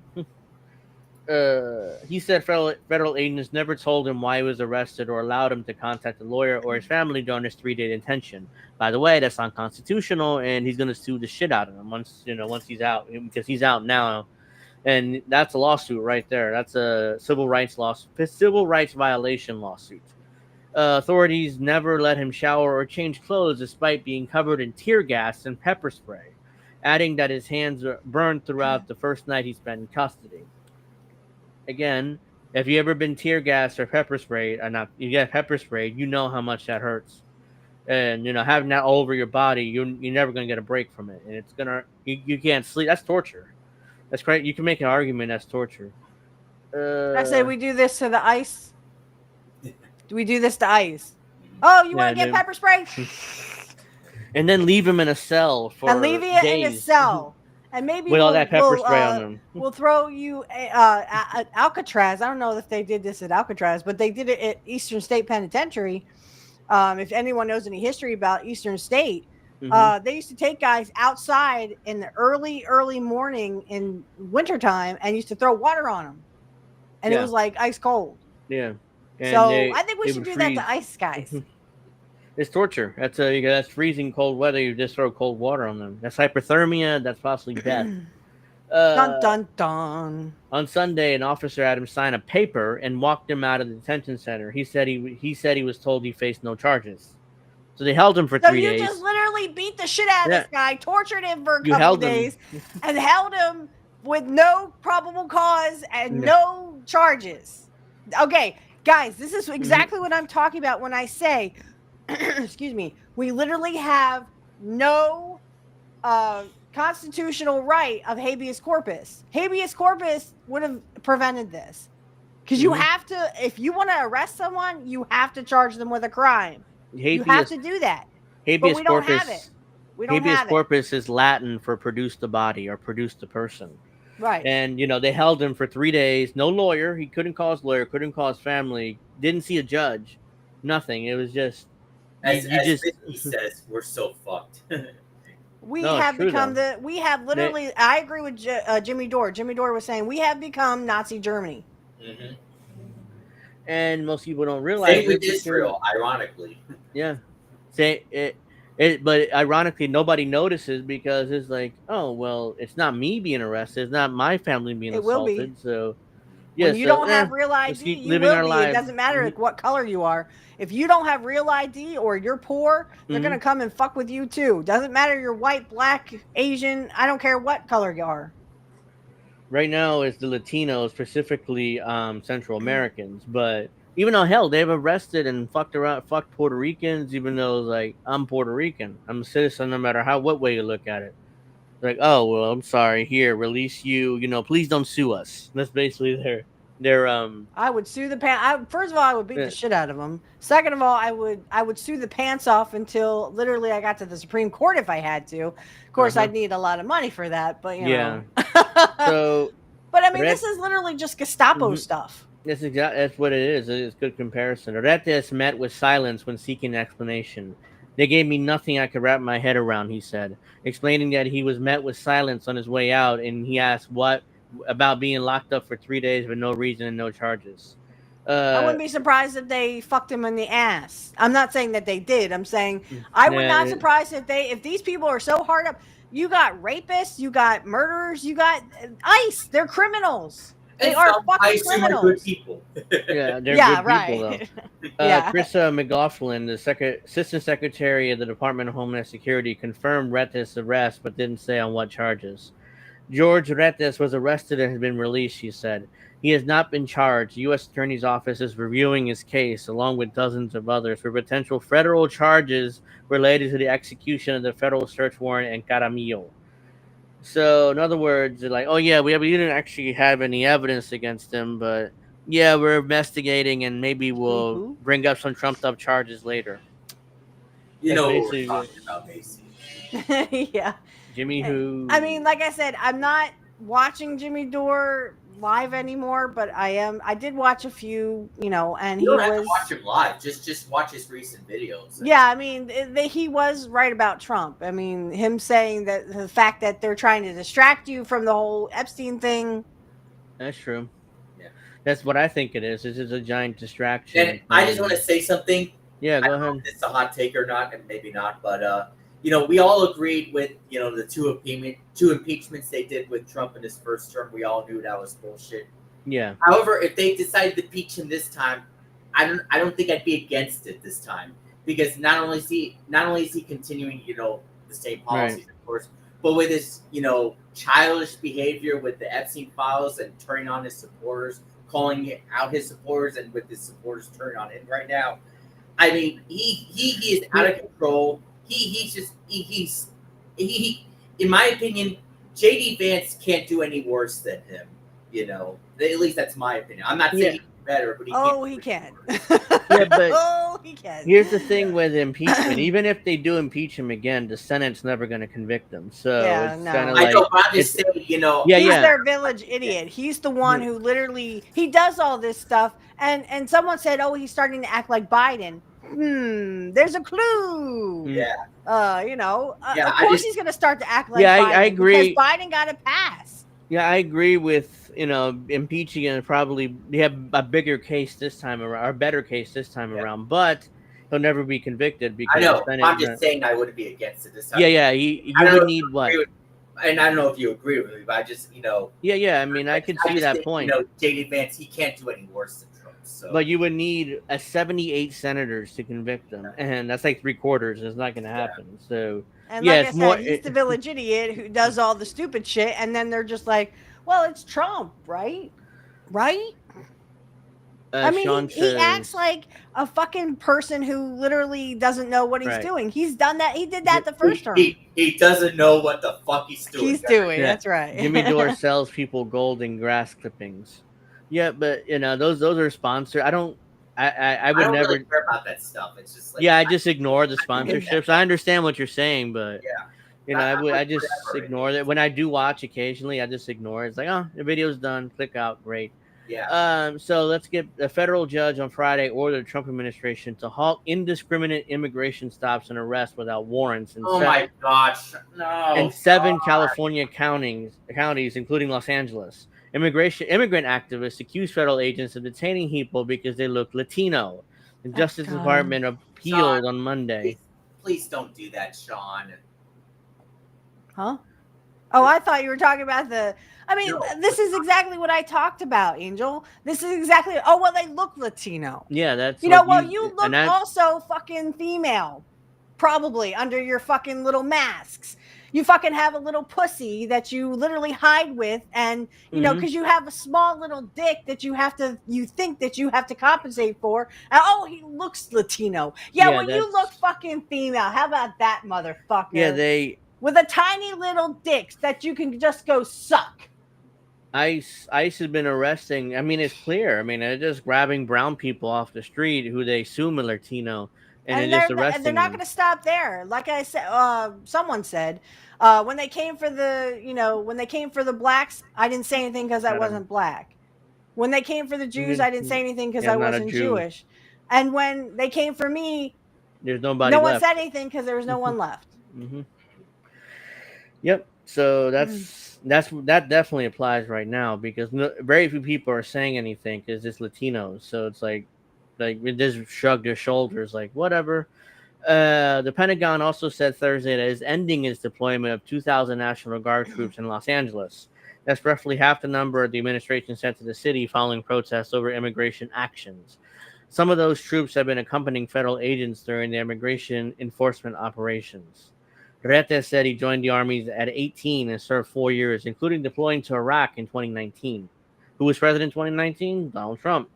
He said federal agents never told him why he was arrested or allowed him to contact a lawyer or his family during his 3-day detention. By the way, that's unconstitutional, and he's going to sue the shit out of him once he's out, because he's out now, and that's a lawsuit right there. That's a civil rights violation lawsuit. Authorities never let him shower or change clothes despite being covered in tear gas and pepper spray, adding that his hands were burned throughout the first night he spent in custody. Again, if you ever been tear gassed or pepper sprayed, you get pepper sprayed, you know how much that hurts. And having that all over your body, you're never gonna get a break from it, and it's gonna you can't sleep. That's torture. That's great. You can make an argument that's torture. I say we do this to the ICE. Do we do this to ICE? Oh, you want to get pepper spray? And then leave him in a cell for days. In a cell. And maybe with all that pepper spray on them. We'll throw you at Alcatraz. I don't know if they did this at Alcatraz, but they did it at Eastern State Penitentiary. If anyone knows any history about Eastern State, they used to take guys outside in the early morning in wintertime and used to throw water on them. And it was like ice cold. Yeah. And so I think we should do that to ICE guys. It's torture. That's freezing cold weather. You just throw cold water on them. That's hypothermia. That's possibly death. Dun dun dun. On Sunday, an officer had him sign a paper and walked him out of the detention center. He said he was told he faced no charges. So they held him for 3 days. So you just literally beat the shit out of this guy, tortured him for a couple days, and held him with no probable cause and no charges. Okay, guys, this is exactly what I'm talking about when I say, excuse me, we literally have no constitutional right of habeas corpus. Habeas corpus would have prevented this. Because you have to, if you want to arrest someone, you have to charge them with a crime. You have to do that. Habeas but we don't have it. We don't habeas have corpus is Latin for produce the body or produce the person. Right. And, they held him for 3 days. No lawyer. He couldn't call his lawyer, couldn't call his family, didn't see a judge. Nothing. It was just... As he says, we're so fucked. We have literally, I agree with Jimmy Dore. Jimmy Dore was saying, we have become Nazi Germany. Mm-hmm. And most people don't realize Same with Israel, ironically. Yeah. But ironically, nobody notices because it's like, oh, well, it's not me being arrested. It's not my family being assaulted. Will be. So, yeah, when you don't have real ID, you will be. It doesn't matter what color you are. If you don't have real ID or you're poor, they're going to come and fuck with you too. Doesn't matter you're white, black, Asian. I don't care what color you are. Right now, it's the Latinos, specifically Central Americans. But even though, hell, they've arrested and fucked Puerto Ricans, even though, like, I'm Puerto Rican. I'm a citizen no matter what way you look at it. Like, oh, well, I'm sorry. Here, release you. Please don't sue us. That's basically their I would sue the pants. First of all, I would beat the shit out of them. Second of all, I would sue the pants off until literally I got to the Supreme Court if I had to. Of course, I'd need a lot of money for that, but you know. So, but I mean, this is literally just Gestapo stuff. That's what it is. It's a good comparison. Retes met with silence when seeking an explanation. They gave me nothing I could wrap my head around, he said, explaining that he was met with silence on his way out, and he asked what about being locked up for 3 days with no reason and no charges. I wouldn't be surprised if they fucked him in the ass. I'm not saying that they did. I'm saying I would not surprised if these people are so hard up. You got rapists, you got murderers, you got ICE. They're criminals. They And are some, I fucking assume, are good criminals. people. Yeah, they're Yeah, good right. people though. Yeah. Krista McLaughlin, the Assistant Secretary of the Department of Homeland Security, confirmed Retis' arrest, but didn't say on what charges. George Retis was arrested and has been released, she said. He has not been charged. The U.S. Attorney's Office is reviewing his case, along with dozens of others, for potential federal charges related to the execution of the federal search warrant in Caramillo. So, in other words, they're like, oh, yeah, we didn't actually have any evidence against him, but yeah, we're investigating and maybe we'll Who? bring up some trumped up charges later. You That's know what we're basically talking about, Macy. Yeah. Jimmy Who. I mean, like I said, I'm not watching Jimmy Dore live anymore, but I did watch a few, and You he don't have was. to watch him live. Just watch his recent videos. Yeah, I mean, he was right about Trump. I mean, him saying that the fact that they're trying to distract you from the whole Epstein thing. That's true. Yeah. That's what I think it is. This is a giant distraction. And I just want to say something. Yeah, I go don't know ahead. if it's a hot take or not, and maybe not, but we all agreed with the two impeachments they did with Trump in his first term. We all knew that was bullshit. Yeah. However, if they decided to impeach him this time, I don't think I'd be against it this time, because not only is he continuing the same policies, of course, but with his childish behavior with the Epstein files and turning on his supporters, calling out his supporters, and with his supporters turning on him right now. I mean, he is out of control. He's in my opinion, JD Vance can't do any worse than him. At least that's my opinion. I'm not saying he's better, but he can. Yeah, but he can. Here's the thing with impeachment: even if they do impeach him again, the Senate's never going to convict him. So it's kind of like I know, but I'm just saying, he's their village idiot. He's the one who literally he does all this stuff, and someone said, "Oh, he's starting to act like Biden." There's a clue. Yeah. Of course he's going to start to act like Biden. I agree. Because Biden got a pass. Yeah, I agree with impeaching and probably they have a bigger case this time around, or a better case this time around, but he'll never be convicted because I know. the Senate, I'm just saying I wouldn't be against it this time. Yeah, you would need what? And I don't know if you agree with me, but I just Yeah. I mean, I can see that think, point. JD Vance, he can't do any worse than Trump. So. But you would need 78 senators to convict them, and that's like 3/4. It's not going to happen. So. And like I said, he's the village idiot who does all the stupid shit, and then they're just like, well, it's Trump, right? I mean, he acts like a fucking person who literally doesn't know what he's doing. He's done that. He did that the first term. He doesn't know what the fuck he's doing. That's right. Jimmy Dore sells people gold and grass clippings. Yeah, but those are sponsored. I would never really care about that stuff. It's just like I just ignore the sponsorships. I understand what you're saying, but I just ignore it. When I do watch occasionally, I just ignore it. It's like, oh, the video's done. Click out. Great. Yeah. So let's get a federal judge on Friday ordered the Trump administration to halt indiscriminate immigration stops and arrests without warrants. My gosh, no. And 7 California counties, including Los Angeles. Immigrant activists accuse federal agents of detaining people because they look Latino. The Justice Department appealed on Monday. Please don't do that, Sean. Huh? Oh, I thought you were talking about this is exactly what I talked about, Angel. This is exactly. Oh, well, they look Latino. Yeah, that's. You look also fucking female, probably under your fucking little masks. You fucking have a little pussy that you literally hide with, and because you have a small little dick that you think that you have to compensate for. And, he looks Latino. Yeah, you look fucking female. How about that, motherfucker? Yeah, with a tiny little dick that you can just go suck. ICE has been arresting. I mean, it's clear. I mean, they're just grabbing brown people off the street who they assume are Latino, and they're just arresting they're not them. going to stop there. Like I said, someone said when they came for the blacks, I didn't say anything because I wasn't black. When they came for the Jews, I didn't say anything because I wasn't Jewish. And when they came for me, there's nobody. No left. one said anything because there was no one left. Mm-hmm. Yep. So that definitely applies right now because very few people are saying anything because it's Latinos. So it's like they just shrug their shoulders like whatever. The Pentagon also said Thursday that it's ending its deployment of 2,000 National Guard troops in Los Angeles. That's roughly half the number the administration sent to the city following protests over immigration actions. Some of those troops have been accompanying federal agents during the immigration enforcement operations. Rete said he joined the army at 18 and served 4 years, including deploying to Iraq in 2019. Who was president in 2019? Donald Trump.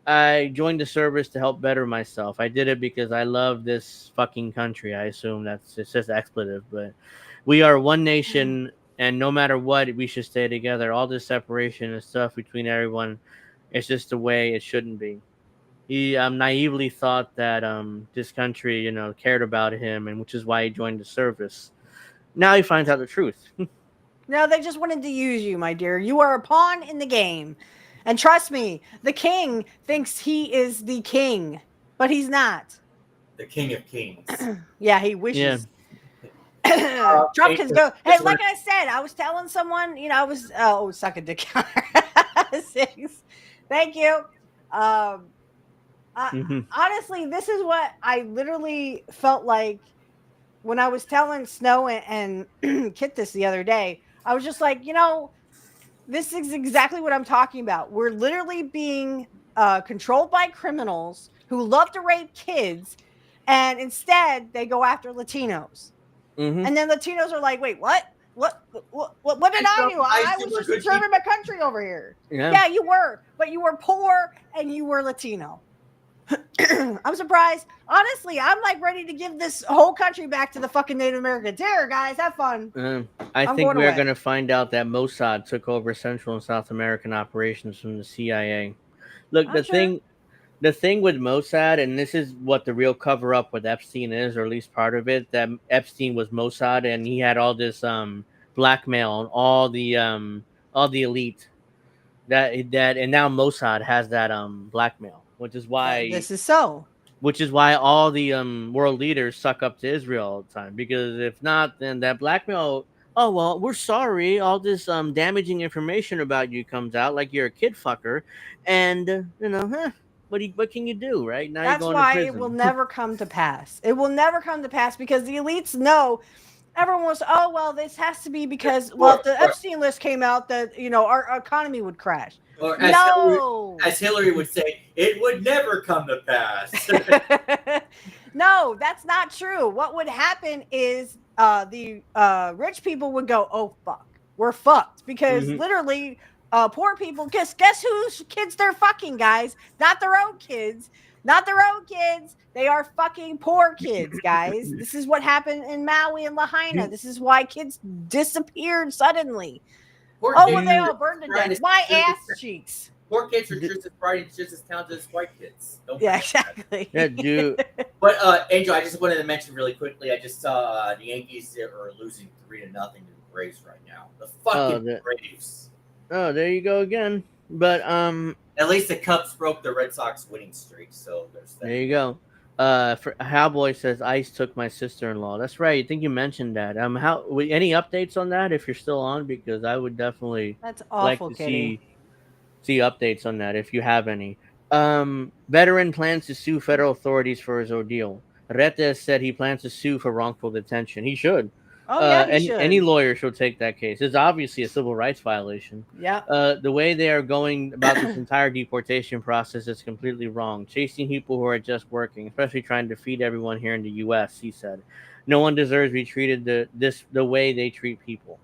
I joined the service to help better myself. I did it because I love this fucking country. I assume that's it's just expletive, but we are one nation, and no matter what, we should stay together. All this separation and stuff between everyone, it's just the way it shouldn't be. He naively thought that this country, cared about him, and which is why he joined the service. Now he finds out the truth. No, they just wanted to use you, my dear. You are a pawn in the game. And trust me, the king thinks he is the king, but he's not. The King of Kings. Yeah, he wishes. Trump can go. Hey, just like I said, I was telling someone, I was suck a dick. 6. Thank you. Honestly, this is what I literally felt like when I was telling Snow and Kit this the other day. I was just like, this is exactly what I'm talking about. We're literally being controlled by criminals who love to rape kids, and instead they go after Latinos. Mm-hmm. And then Latinos are like, wait, what? What did I do? I was just serving my country over here. Yeah, you were, but you were poor and you were Latino. I'm surprised. Honestly, I'm like ready to give this whole country back to the fucking Native Americans. Here, guys, have fun. I think we're going to find out that Mossad took over Central and South American operations from the CIA. Look, the thing with Mossad, and this is what the real cover up with Epstein is, or at least part of it, that Epstein was Mossad and he had all this blackmail on all the elite. And now Mossad has that blackmail, which is why this is so. Which is why all the world leaders suck up to Israel all the time. Because if not, then that blackmail. Oh well, we're sorry. All this damaging information about you comes out, like you're a kid fucker, and what can you do, right? Now that's you're going why to prison. It will never come to pass. It will never come to pass because the elites know. Everyone was, oh well, this has to be because if the Epstein list came out, that our economy would crash. Or as Hillary would say, it would never come to pass. No, that's not true. What would happen is the rich people would go, oh fuck, we're fucked because literally poor people. Guess whose kids they're fucking, guys? Not their own kids. Not their own kids. They are fucking poor kids, guys. This is what happened in Maui and Lahaina. This is why kids disappeared suddenly. They all burned to death. My ass cheeks. Poor kids are just as bright and just as talented as white kids. Exactly. Yeah, dude. But Angel, I just wanted to mention really quickly. I just saw the Yankees are losing 3-0 to the Braves right now. The fucking Braves. Oh, there you go again. But at least the Cubs broke the Red Sox winning streak, so there's that. There you go. For Howboy says Ice took my sister-in-law. That's right. I think you mentioned that. Any updates on that? If you're still on, because I would definitely like to see updates on that if you have any. Veteran plans to sue federal authorities for his ordeal. Rete said he plans to sue for wrongful detention. He should. Oh, yeah, he should. Any lawyer should take that case. It's obviously a civil rights violation. Yeah. The way they are going about this entire deportation process is completely wrong. Chasing people who are just working, especially trying to feed everyone here in the U.S., he said. No one deserves to be treated the way they treat people.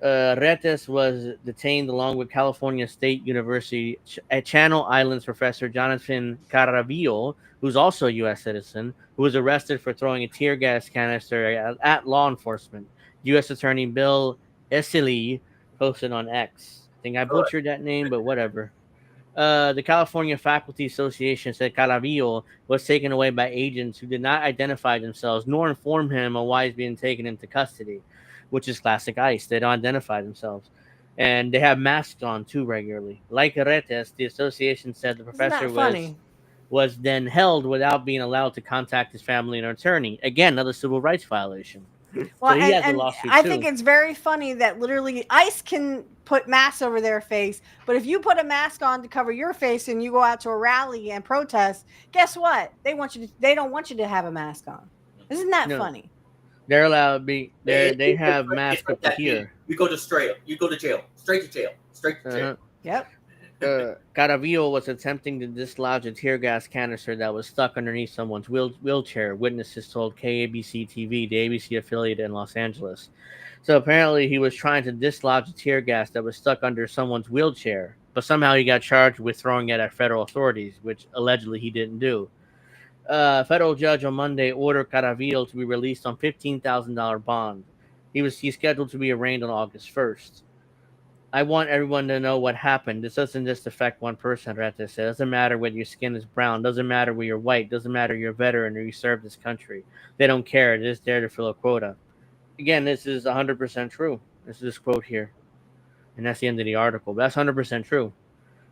Retes was detained along with California State University at Channel Islands professor Jonathan Caravillo, who's also a U.S. citizen, who was arrested for throwing a tear gas canister at law enforcement. U.S. Attorney Bill Esili posted on X. I think I butchered that name, but whatever. The California Faculty Association said Caravillo was taken away by agents who did not identify themselves nor inform him on why he's being taken into custody, which is classic ICE. They don't identify themselves. And they have masks on, too, regularly. Like Aretes, the association said the professor was then held without being allowed to contact his family and attorney. Again, another civil rights violation. Well, so he has a lawsuit I think it's very funny that literally ICE can put masks over their face, but if you put a mask on to cover your face and you go out to a rally and protest, guess what? They don't want you to have a mask on. Isn't that funny? They're allowed to be there. It- They it's have like- masks it's like up to that here. meme. You go to jail, straight to jail. Uh-huh. Yep. Caravillo was attempting to dislodge a tear gas canister that was stuck underneath someone's wheelchair. Witnesses told KABC TV, the ABC affiliate in Los Angeles. So apparently, he was trying to dislodge a tear gas that was stuck under someone's wheelchair, but somehow he got charged with throwing it at federal authorities, which allegedly he didn't do. A federal judge on Monday ordered Caravillo to be released on $15,000 bond. He's scheduled to be arraigned on August 1st. I want everyone to know what happened. This doesn't just affect one person, Rete said. It doesn't matter whether your skin is brown. Doesn't matter whether you're white. Doesn't matter you're a veteran or you serve this country. They don't care. They're just there to fill a quota. Again, this is 100% true. This is this quote here. And that's the end of the article. But that's 100% true.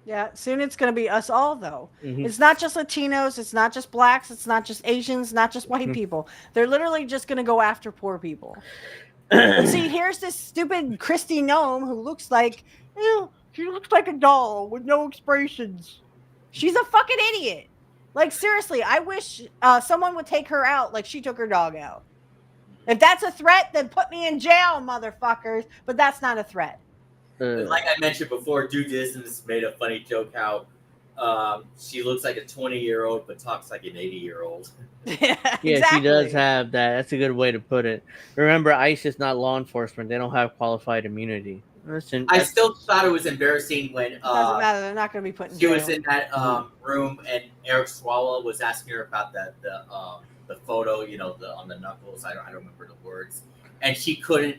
Yeah, soon it's going to be us all, though. Mhm. It's not just Latinos. It's not just blacks. It's not just Asians. Not just white people. They're literally just going to go after poor people. See, here's this stupid Christy Gnome who looks like, she looks like a doll with no expressions. She's a fucking idiot. Like, seriously, I wish someone would take her out like she took her dog out. If that's a threat, then put me in jail, motherfuckers. But that's not a threat. Like I mentioned before, Due Distance made a funny joke how she looks like a 20-year-old but talks like an 80-year-old. Yeah, Yeah, exactly. she does have that. That's a good way to put it. Remember, ICE is not law enforcement. They don't have qualified immunity. I still thought it was embarrassing when Doesn't matter. They're not going to be put in she jail. was in that room and Eric Swalwell was asking her about the photo, on the knuckles. I don't remember the words, and she couldn't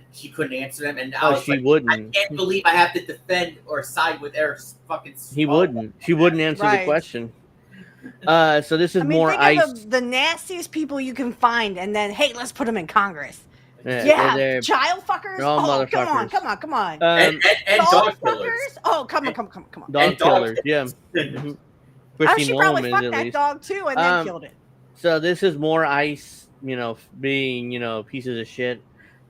answer them. And I was she like, wouldn't. I can't believe I have to defend or side with Eric fucking Swalwell. He wouldn't. She wouldn't answer the Right. question. So this is more think ICE. of the nastiest people you can find, and then, hey, let's put them in Congress. Yeah, Yeah, they're- child fuckers. they're all Oh, motherfuckers. come on. And Dog dog killers. fuckers. Oh, come on. dog and dog killers. Yeah. killers. Christy She probably Nolan, fucked at that least. dog too, and then killed it. So this is more ICE, being, pieces of shit,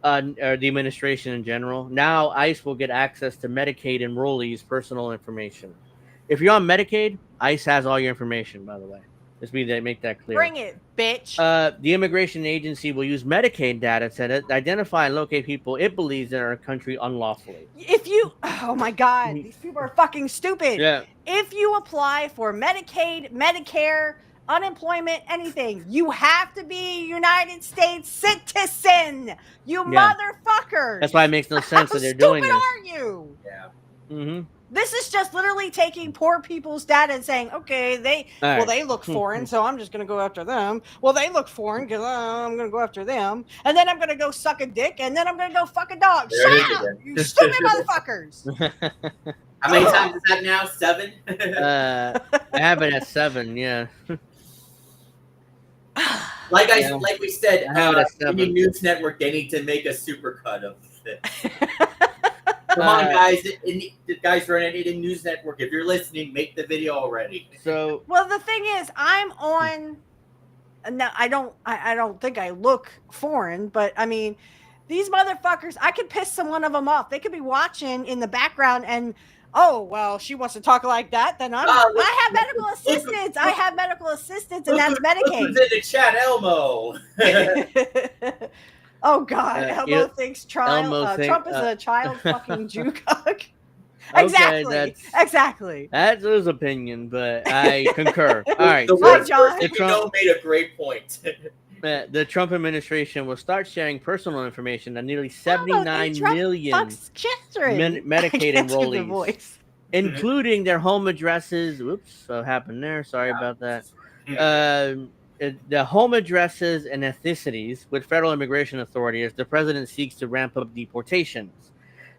or the administration in general. Now ICE will get access to Medicaid enrollees' personal information. If you're on Medicaid, ICE has all your information, by the way. Just make that clear. Bring it, bitch. The immigration agency will use Medicaid data to identify and locate people it believes in our country unlawfully. Oh my God, these people are fucking stupid. Yeah. If you apply for Medicaid, Medicare, unemployment, anything, you have to be a United States citizen. You motherfuckers. That's why it makes no sense How that they're doing stupid this. are you? Yeah. Mm-hmm. This is just literally taking poor people's data and saying, okay, they look foreign, so I'm just going to go after them. Well, they look foreign because I'm going to go after them. And then I'm going to go suck a dick, and then I'm going to go fuck a dog. There it Shut is up, again. you stupid motherfuckers. How many times is that now? 7? I have it at 7. Yeah. Like we said, I have it at 7. Indian News Network, they need to make a supercut of it. Come on, guys! The guys running Indian News Network, if you're listening, make the video already. So Well, the thing is, I'm on. Now, I don't think I look foreign, but I mean, these motherfuckers. I could piss one of them off. They could be watching in the background, and oh well, she wants to talk like that. Then I have medical assistance. I have medical assistance, and that's Look Medicaid. who's in the chat, Elmo. Oh God, Elmo thinks Elmo Trump is a child fucking Jew cuck. Okay, Exactly. That's his opinion, but I concur. All right. The so Hi, worst John. person you know made a great point. the Trump administration will start sharing personal information on nearly 79 million Medicaid enrollees, including their home addresses. Whoops, what happened there? Sorry about that. The home addresses and ethnicities with federal immigration authority as the president seeks to ramp up deportations.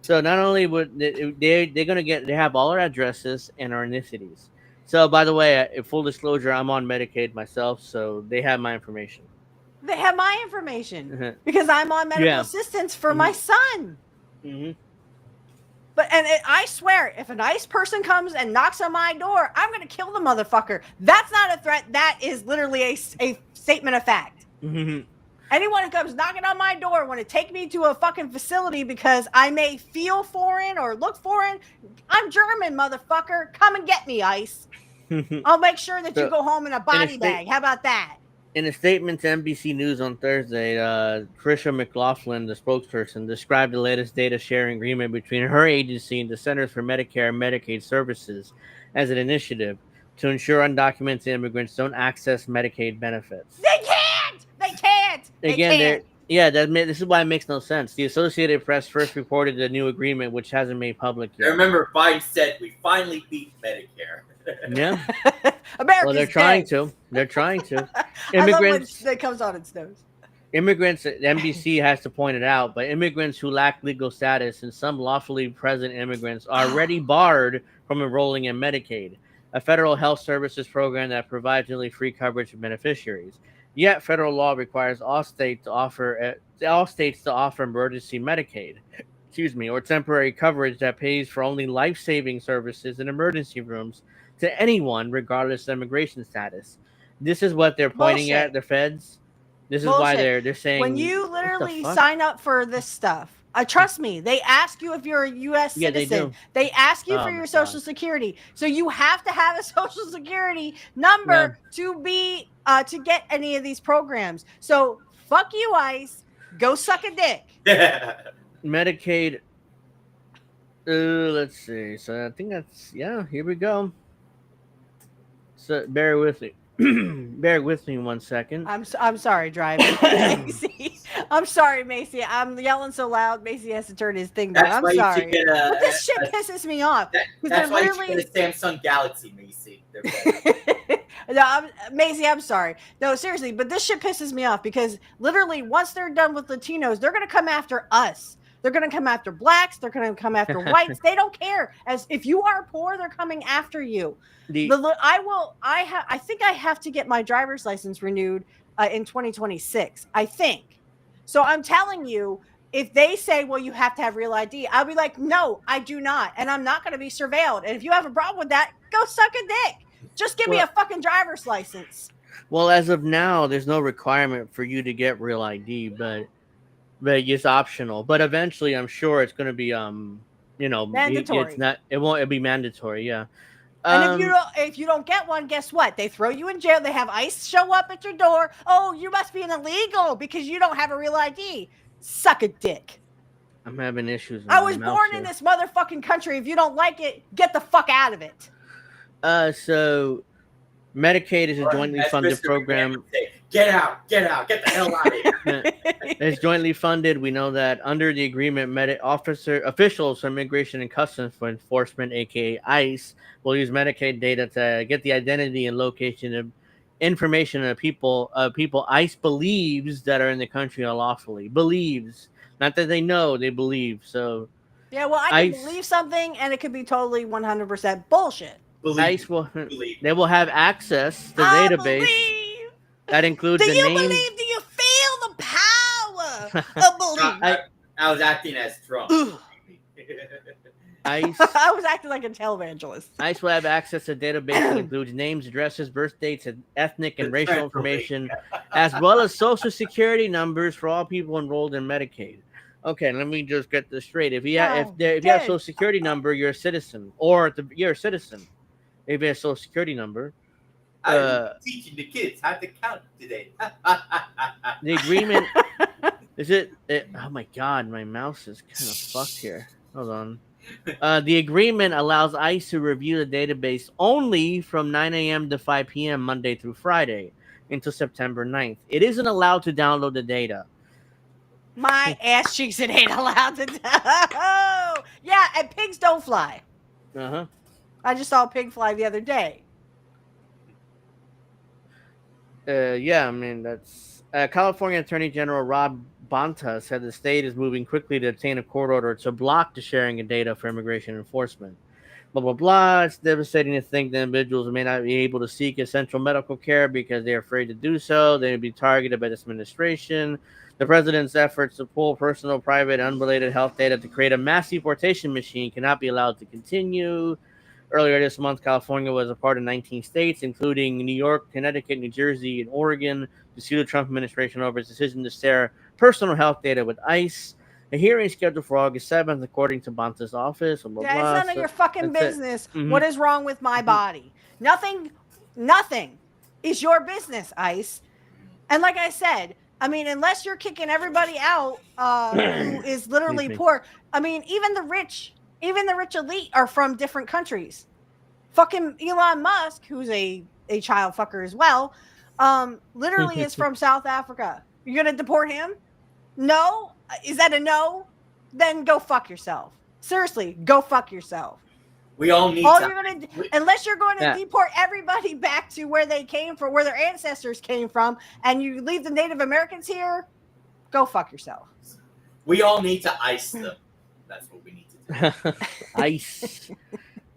So not only would they're going to they have all our addresses and our ethnicities. So by the way, full disclosure, I'm on Medicaid myself, so they have my information. They have my information because I'm on medical assistance for my son. Mm-hmm. But I swear, if a nice person comes and knocks on my door, I'm going to kill the motherfucker. That's not a threat. That is literally a statement of fact. Mm-hmm. Anyone who comes knocking on my door want to take me to a fucking facility because I may feel foreign or look foreign, I'm German, motherfucker. Come and get me, ICE. I'll make sure that you go home in a body bag. How about that? In a statement to NBC News on Thursday, Tricia McLaughlin, the spokesperson, described the latest data sharing agreement between her agency and the Centers for Medicare and Medicaid Services as an initiative to ensure undocumented immigrants don't access Medicaid benefits. They can't. They can't. They Again, can't. this is why it makes no sense. The Associated Press first reported the new agreement, which hasn't made public I yet. remember Biden said we finally beat Medicare. Yeah, America's well, they're trying dead. to. They're trying to. I love when Immigrants. it comes on its nose. Immigrants, NBC has to point it out, but immigrants who lack legal status and some lawfully present immigrants are already barred from enrolling in Medicaid, a federal health services program that provides nearly free coverage for beneficiaries. Yet, federal law requires all states to offer emergency Medicaid, or temporary coverage that pays for only life-saving services in emergency rooms to anyone, regardless of immigration status. This is what they're pointing Bullshit. at the feds. This is why Bullshit. they're saying When you what the literally fuck? sign up for this stuff, trust me, they ask you if you're a U.S. Yeah, they citizen. do. They ask you Oh for my your social God. security, so you have to have a social security number to be to get any of these programs. So fuck you, ICE. Go suck a dick. Medicaid. Let's see. So I think that's Here we go. So bear with me. Bear with me 1 second. I'm sorry, driver. Macy. I'm sorry, Macy. I'm yelling so loud. Macy has to turn his thing down. That's I'm why you sorry. should get But this shit pisses me off. That's why you should get a Samsung Galaxy, Macy. They're better. No, Macy, I'm sorry. No, seriously, but this shit pisses me off because literally once they're done with Latinos, they're going to come after us. They're going to come after blacks. They're going to come after whites. They don't care. As if you are poor, they're coming after you. I think I have to get my driver's license renewed in 2026. I think. So I'm telling you, if they say, well, you have to have real ID, I'll be like, no, I do not. And I'm not going to be surveilled. And if you have a problem with that, go suck a dick. Just give me a fucking driver's license. Well, as of now, there's no requirement for you to get real ID, but it's optional. But eventually, I'm sure it's going to be mandatory. It'll be mandatory. Yeah. And if you don't get one, guess what? They throw you in jail. They have ICE show up at your door. Oh, you must be an illegal because you don't have a real ID. Suck a dick. I'm having issues. I was born in this motherfucking country. If you don't like it, get the fuck out of it. So Medicaid is a jointly funded program. Get out, get the hell out of here. It's jointly funded. We know that under the agreement, officials from Immigration and Customs Enforcement, aka ICE, will use Medicaid data to get the identity and location of information of people ICE believes that are in the country unlawfully. Believes, not that they know, they believe. So yeah, well, I can believe something, and it could be totally 100% bullshit. ICE they will have access to the database. Believe. That includes the names. Believe? Do you feel the power of belief? I was acting as Trump. ICE. I was acting like a televangelist. ICE will have access to a database that includes names, addresses, birth dates, and ethnic and racial information, as well as social security numbers for all people enrolled in Medicaid. Okay, let me just get this straight. If you have a social security number, you're a citizen, you're a citizen. If you have a social security number. I'm teaching the kids how to count today. The agreement oh my god, my mouse is kind of fucked here. Hold on. The agreement allows ICE to review the database only from 9 a.m. to 5 p.m. Monday through Friday until September 9th. It isn't allowed to download the data. My ass cheeks, it ain't allowed to. Yeah, and pigs don't fly. Uh-huh. I just saw a pig fly the other day. Yeah, I mean, that's California Attorney General Rob Bonta said the state is moving quickly to obtain a court order to block the sharing of data for immigration enforcement. Blah, blah, blah. It's devastating to think that individuals may not be able to seek essential medical care because they're afraid to do so. They may be targeted by this administration. The president's efforts to pull personal, private, unrelated health data to create a mass deportation machine cannot be allowed to continue. Earlier this month, California was a part of 19 states, including New York, Connecticut, New Jersey, and Oregon, to sue the Trump administration over its decision to share personal health data with ICE. A hearing is scheduled for August 7th, according to Bonta's office. Blah, blah, yeah, it's none of your fucking business. Mm-hmm. What is wrong with my body? Nothing is your business, ICE. And like I said, I mean, unless you're kicking everybody out who is literally poor. I mean, even the rich elite are from different countries. Fucking Elon Musk, who's a child fucker as well, literally is from South Africa. You're gonna deport him? No? Is that a no? Then go fuck yourself. Seriously, go fuck yourself. We all need All to. you're gonna, unless you're going to deport everybody back to where they came from, where their ancestors came from, and you leave the Native Americans here, go fuck yourself. We all need to ice them. That's what we need to do. Ice.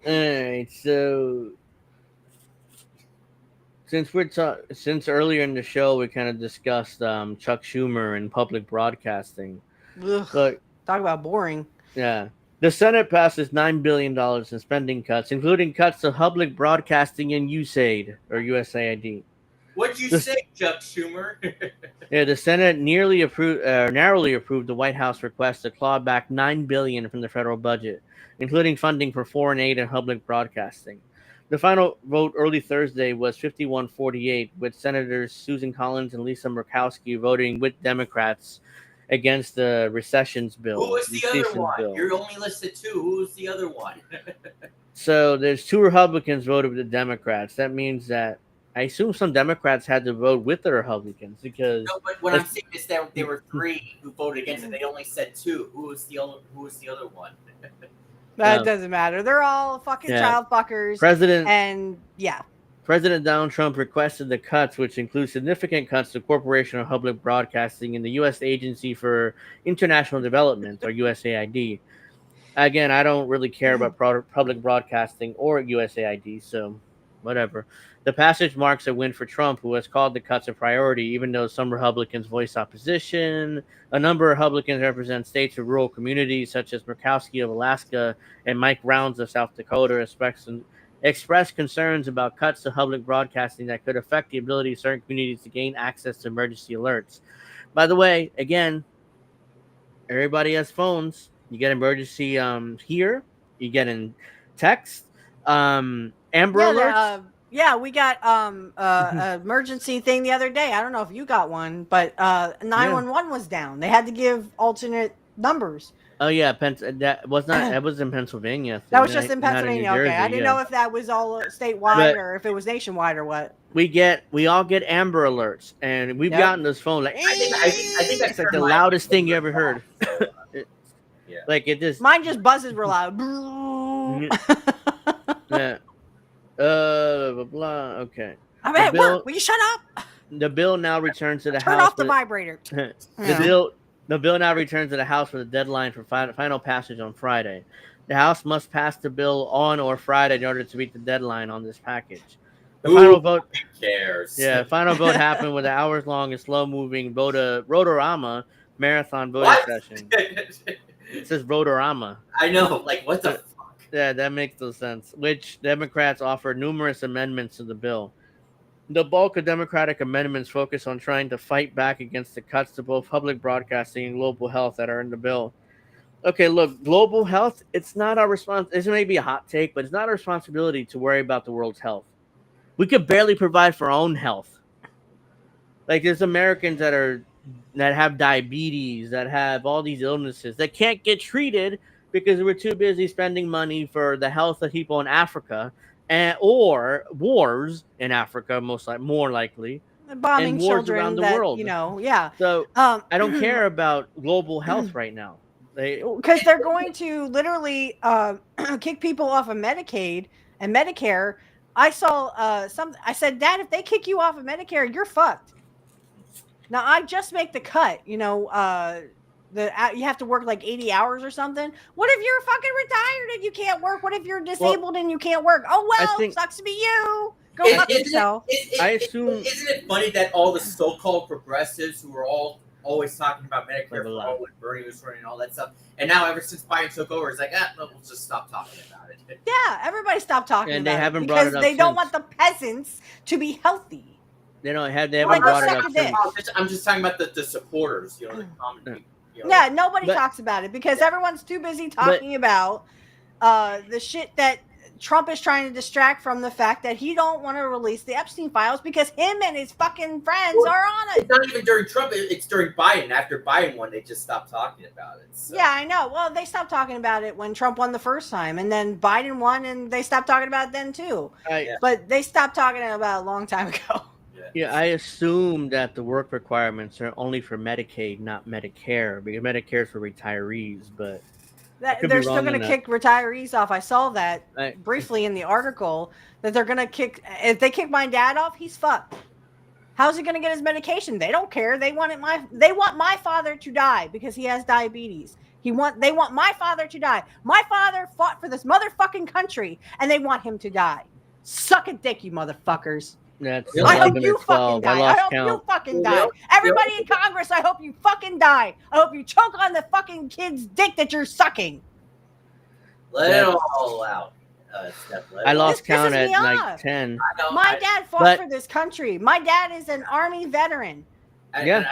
All right, so since earlier in the show we kind of discussed Chuck Schumer and public broadcasting. Ugh, but talk about boring. Yeah. The Senate passes $9 billion in spending cuts, including cuts to public broadcasting and USAID, or USAID. What'd you say, Chuck Schumer? Yeah, the Senate narrowly approved the White House request to claw back $9 billion from the federal budget, including funding for foreign aid and public broadcasting. The final vote early Thursday was 51-48, with Senators Susan Collins and Lisa Murkowski voting with Democrats against the recessions bill. Who was the other one? Bill. You only listed two. Who was the other one? So there's two Republicans voted with the Democrats. That means that I assume some Democrats had to vote with the Republicans because. No, but what I'm saying is that there were three who voted against it. They only said two. Who was the other one? That doesn't matter. They're all fucking child fuckers. President Donald Trump requested the cuts, which include significant cuts to Corporation of Public Broadcasting and the U.S. Agency for International Development, or USAID. Again, I don't really care about public broadcasting or USAID, so whatever. The passage marks a win for Trump, who has called the cuts a priority, even though some Republicans voiced opposition. A number of Republicans represent states with rural communities, such as Murkowski of Alaska and Mike Rounds of South Dakota, expressed concerns about cuts to public broadcasting that could affect the ability of certain communities to gain access to emergency alerts. By the way, again, everybody has phones. You get emergency here. You get in text. Amber alerts. We got emergency thing the other day. I don't know if you got one, but 911 was down. They had to give alternate numbers. Oh yeah, that was in Pennsylvania. That was just in Pennsylvania. Okay, I didn't know if that was all statewide or if it was nationwide or what. We all get Amber alerts, and we've gotten this phone like I think it's like the loudest thing you ever heard. Like it just mine just buzzes real loud. Yeah. Blah, blah. Okay. I'm at work. Will you shut up? The bill now returns to the House. Turn off the vibrator. The bill now returns to the House for the deadline for final passage on Friday. The House must pass the bill on or Friday in order to meet the deadline on this package. The final vote cares. Yeah, final vote happened with an hours-long and slow-moving Rotorama marathon voting session. It says Rotorama. I know, like what the fuck? Yeah, that makes no sense. Which Democrats offered numerous amendments to the bill. The bulk of Democratic amendments focus on trying to fight back against the cuts to both public broadcasting and global health that are in the bill. Okay, look, global health, it's not our responsibility. This may be a hot take, but it's not our responsibility to worry about the world's health. We could barely provide for our own health. Like there's Americans that have diabetes, that have all these illnesses that can't get treated because we're too busy spending money for the health of people in Africa. Or wars in Africa, more likely, bombing and wars children around the world. So I don't care about global health right now, because they're going to literally kick people off of Medicaid and Medicare. I saw I said, Dad, if they kick you off of Medicare, you're fucked. Now I just make the cut. You have to work like 80 hours or something. What if you're fucking retired and you can't work? What if you're disabled and you can't work? Oh, well, sucks to be you. Go fuck yourself. Isn't it funny that all the so-called progressives who are always talking about Medicare for all and Bernie was running and all that stuff, and now ever since Biden took over, it's like, no, we'll just stop talking about it. Yeah, everybody stopped talking and about it. And they haven't brought it up because they don't want the peasants to be healthy. They haven't brought it up since. I'm just talking about the supporters, the common people. Nobody talks about it because everyone's too busy talking about the shit that Trump is trying to distract from the fact that he don't want to release the Epstein files because him and his fucking friends are on it. It's not even during Trump. It's during Biden. After Biden won, they just stopped talking about it. So. Yeah, I know. Well, they stopped talking about it when Trump won the first time, and then Biden won, and they stopped talking about it then too. But they stopped talking about it a long time ago. Yeah, I assume that the work requirements are only for Medicaid, not Medicare, because Medicare is for retirees. But They're still going to kick retirees off. I saw that briefly in the article that they're going to kick. If they kick my dad off, he's fucked. How's he going to get his medication? They don't care. They want my father to die because he has diabetes. They want my father to die. My father fought for this motherfucking country, and they want him to die. Suck a dick, you motherfuckers. That's I hope you fucking die. I hope you fucking die. Everybody in Congress, I hope you fucking die. I hope you choke on the fucking kid's dick that you're sucking. Let it all out. I lost count at like 10. My dad fought for this country. My dad is an Army veteran.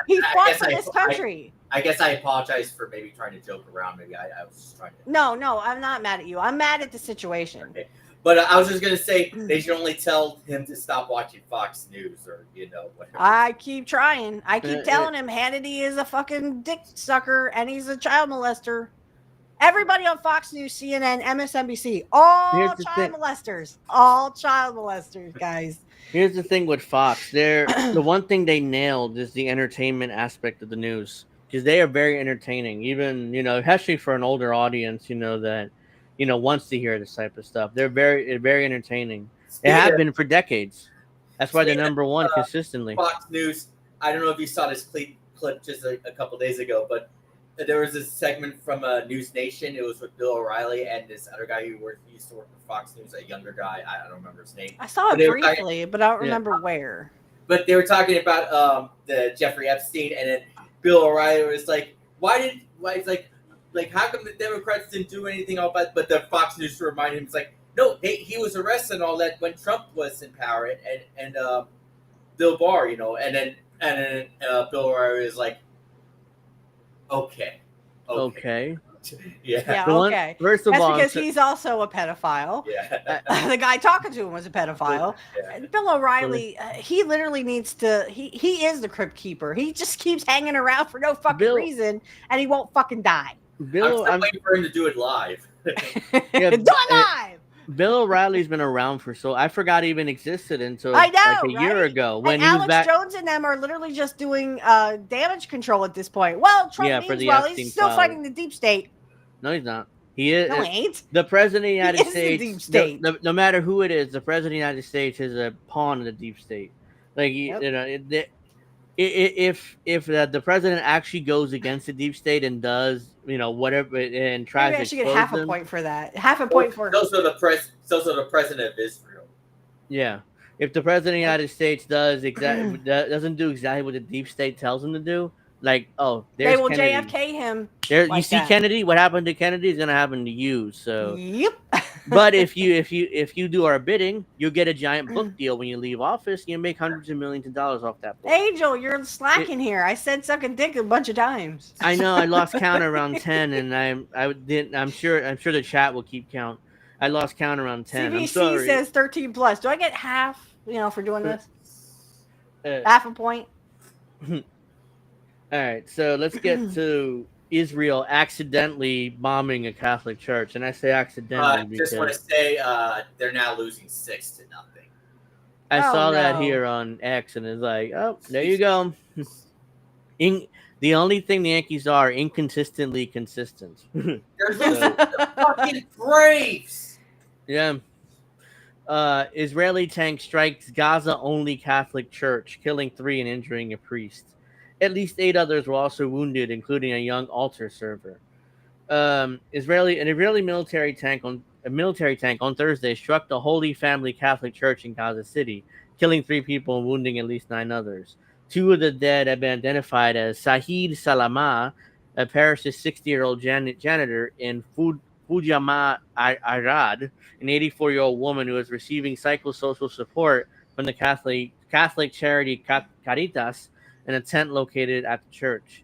He fought for this country. I guess I apologize for maybe trying to joke around. Maybe I was just trying to. No, I'm not mad at you. I'm mad at the situation. Okay. But I was just going to say, they should only tell him to stop watching Fox News or, whatever. I keep trying. I keep telling him Hannity is a fucking dick sucker and he's a child molester. Everybody on Fox News, CNN, MSNBC, all child molesters. All child molesters, guys. Here's the thing with Fox. The one thing they nailed is the entertainment aspect of the news. Because they are very entertaining. Even, especially for an older audience, that wants to hear this type of stuff. They're very entertaining. They have been for decades. That's why they're number one consistently. Fox News. I don't know if you saw this clip just a couple days ago, but there was this segment from News Nation. It was with Bill O'Reilly and this other guy who used to work for Fox News, a younger guy. I don't remember his name. I saw it briefly, but I don't remember where. But they were talking about the Jeffrey Epstein, and then Bill O'Reilly was like, why it's like, how come the Democrats didn't do anything all about? But the Fox News reminded him, it's like, no, he was arrested and all that when Trump was in power, and Bill Barr, and then Bill O'Reilly was like, okay. Yeah, okay. First of all, because he's also a pedophile. Yeah. The guy talking to him was a pedophile. Yeah. Bill O'Reilly, he literally needs to. He is the crypt keeper. He just keeps hanging around for no fucking reason, and he won't fucking die. I'm waiting for him to do it live. Do it live. Bill O'Reilly's been around I forgot he even existed until I know, like a year ago when and he was Alex back. Jones and them are literally just doing damage control at this point. Well, Trump he's still fighting the deep state. No, he's not. He is. No, he ain't. The president of the United States. The deep state. No matter who it is, the president of the United States is a pawn of the deep state. Like if the president actually goes against the deep state and does whatever and tries maybe I to should get half a point for that. Half a point for. Those are the president of Israel. Yeah. If the president of the United States doesn't do exactly what the deep state tells him to do, like, they will Kennedy. JFK him. You see Kennedy? What happened to Kennedy is going to happen to you. So, yep. But if you do our bidding, you'll get a giant book deal when you leave office. You make hundreds of millions of dollars off that book. Angel, you're slacking here. I said sucking dick a bunch of times. I know. I lost count around 10, and I'm sure the chat will keep count. I lost count around 10. CBC says 13 plus. Do I get half? For doing this? Half a point. All right, so let's get to Israel accidentally bombing a Catholic church, and I say accidentally because just want to say they're now losing 6-0. I saw that here on X, and it's like, oh, there you go. The only thing the Yankees are inconsistently consistent. They're losing the fucking Braves. Yeah. Israeli tank strikes Gaza-only Catholic church, killing 3 and injuring a priest. At least 8 others were also wounded, including a young altar server. An Israeli military tank on Thursday struck the Holy Family Catholic Church in Gaza City, killing 3 people and wounding at least 9 others. 2 of the dead have been identified as Sahid Salama, a parish's 60-year-old janitor, and Fujama Arad, an 84-year-old woman who is receiving psychosocial support from the Catholic charity Caritas in a tent located at the church.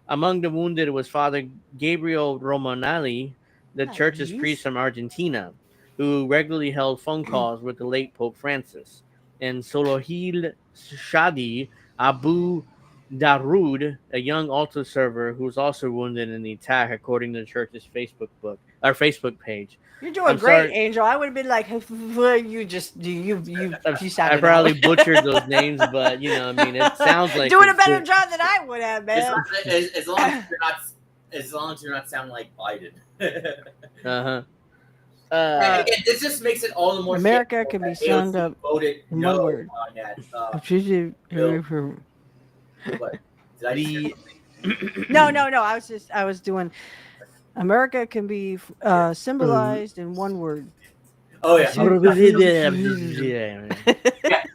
Among the wounded was Father Gabriel Romanelli, the church's priest from Argentina, who regularly held phone calls with the late Pope Francis, and Solohil Shadi Abu Darood, a young altar server who was also wounded in the attack, according to the church's Facebook page. You're doing I'm great, sorry. Angel. I would have been like, you I sounded probably out. butchered those names, but I mean, it sounds like doing a it's better good. job than I would have, man. As long as you're not sounding like Biden. Uh-huh. And again, this just makes it all the more America shameful can be that summed AOC up voted in no one word. on that. No, What? Did I The I was doing. America can be symbolized in one word. Oh yeah. yeah.